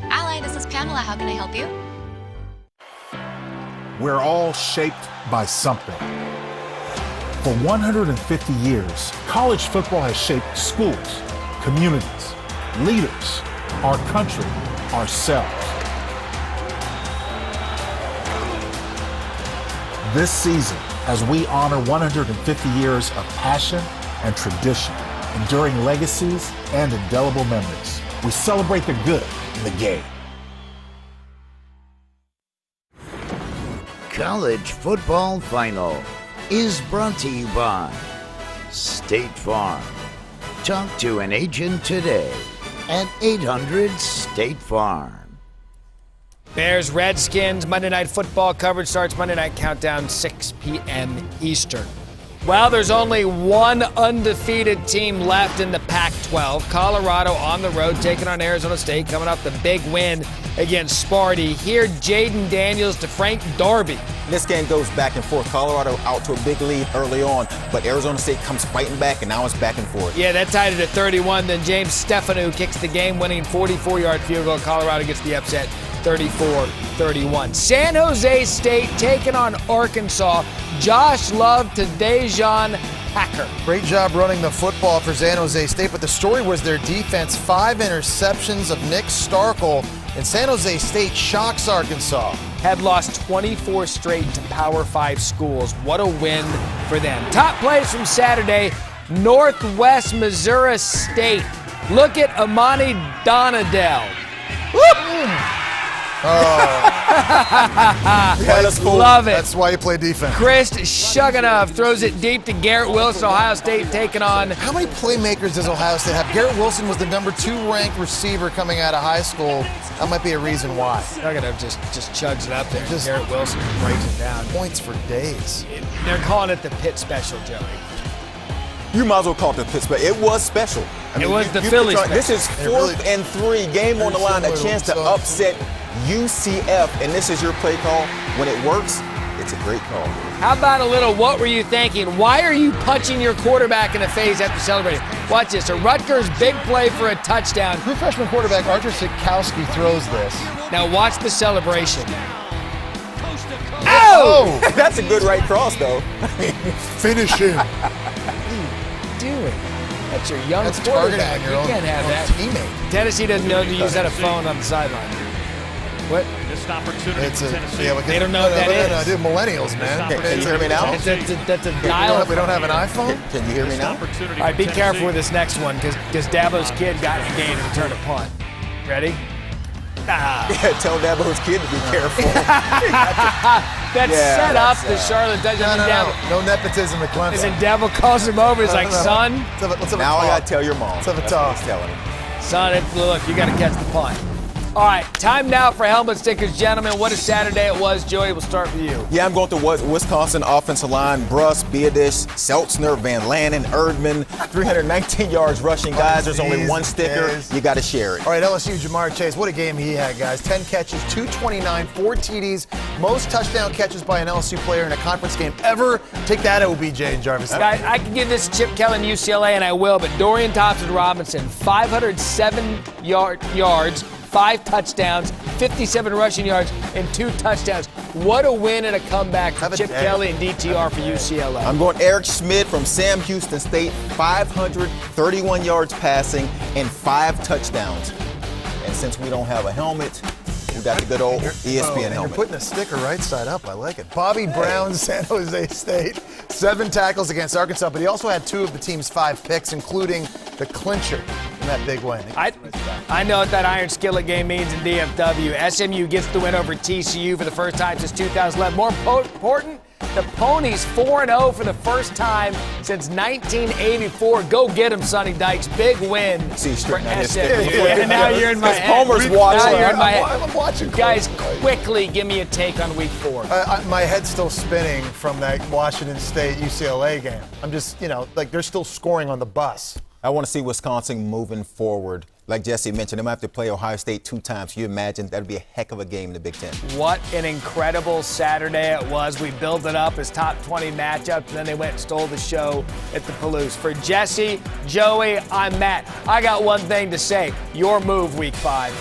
Ally, this is Pamela. How can I help you? We're all shaped by something. For 150 years, college football has shaped schools, communities, leaders, our country, ourselves. This season, as we honor 150 years of passion and tradition, enduring legacies and indelible memories, we celebrate the good in the game. College Football Final is brought to you by State Farm. Talk to an agent today at 800 State Farm. Bears, Redskins, Monday Night Football coverage starts Monday Night Countdown, 6 p.m. Eastern. Well, there's only one undefeated team left in the Pac-12. Colorado on the road, taking on Arizona State, coming off the big win against Sparty. Here, Jaden Daniels to Frank Darby. This game goes back and forth. Colorado out to a big lead early on, but Arizona State comes fighting back, and now it's back and forth. Yeah, that tied it at 31. Then James Stefanu kicks the game-winning 44-yard field goal. Colorado gets the upset, 34-31. San Jose State taking on Arkansas. Josh Love to Dejan Hacker. Great job running the football for San Jose State, but the story was their defense. 5 interceptions of Nick Starkel, and San Jose State shocks Arkansas. had lost 24 straight to Power 5 schools. What a win for them. Top plays from Saturday, Northwest Missouri State. Look at Amani Donadell. Love it. That's why you play defense. Chris Shuganov throws it deep to Garrett Wilson. Ohio State taking on. How many playmakers does Ohio State have? Garrett Wilson was the number 2 ranked receiver coming out of high school. That might be a reason why. Shuganov just chugs it up there. Garrett Wilson breaks it down. Points for days. They're calling it the Pitt special, Joey. You might as well call it the Pittsburgh. It was special. It was the Philly special. This is 4th and 3. Game on the line. A chance to upset UCF. And this is your play call. When it works, it's a great call. How about a little what were you thinking? Why are you punching your quarterback in the face after celebrating? Watch this. A Rutgers big play for a touchdown. True freshman quarterback Archer Sikowski throws this. Now watch the celebration. Oh! That's a good right cross, though. Finish him. Doing? That's your young That's quarterback. targeting your You can't have own that. teammate. Tennessee doesn't know to use that phone on the sideline. What? They don't know what that is. No, dude, millennials, man. Can you hear me now? That's a dial. We don't have an iPhone? Can you hear me now? All right, be careful with this next one because Dabo's kid got in the game and returned a punt. Ready? Yeah, tell Dabo's kid to be careful. That's set up the Charlotte touchdown. No nepotism at Clemson. And Dabo calls him over. He's like, son. Let's have a now talk. I got to tell your mom. Let's have a That's talk. what he's telling him. Son, look, you got to catch the punt. All right, time now for helmet stickers, gentlemen. What a Saturday it was. Joey, we'll start with you. Yeah, I'm going to Wisconsin offensive line. Bruss, Biadish, Seltzner, Van Lanen, Erdman. 319 yards rushing, guys. There's only one sticker. You got to share it. All right, LSU, Jamar Chase. What a game he had, guys. 10 catches, 229, 4 TDs. Most touchdown catches by an LSU player in a conference game ever. Take that, OBJ and Jarvis. Guys, I can give this to Chip Kelly and UCLA, and I will, but Dorian Thompson-Robinson, 507 yards, 5 touchdowns, 57 rushing yards, and 2 touchdowns. What a win and a comeback for Chip Kelly and DTR for UCLA. I'm going Eric Schmidt from Sam Houston State, 531 yards passing and 5 touchdowns. And since we don't have a helmet, we got the good old ESPN helmet. You're putting a sticker right side up. I like it. Bobby Brown, San Jose State, 7 tackles against Arkansas, but he also had 2 of the team's 5 picks, including the clincher in that big win. I know what that iron skillet game means in DFW. SMU gets the win over TCU for the first time since 2011. More important, the Ponies 4-0 for the first time since 1984. Go get them, Sonny Dykes. Big win for SMU. Yeah, now you're in my head. Homer's watching. Now you're in my head. I'm watching. Guys, quickly give me a take on week 4. My head's still spinning from that Washington State UCLA game. I'm just, like they're still scoring on the bus. I want to see Wisconsin moving forward. Like Jesse mentioned, they might have to play Ohio State 2 times. Can you imagine? That would be a heck of a game in the Big Ten. What an incredible Saturday it was. We built it up as top 20 matchups, and then they went and stole the show at the Palouse. For Jesse, Joey, I'm Matt. I got one thing to say. Your move, week 5.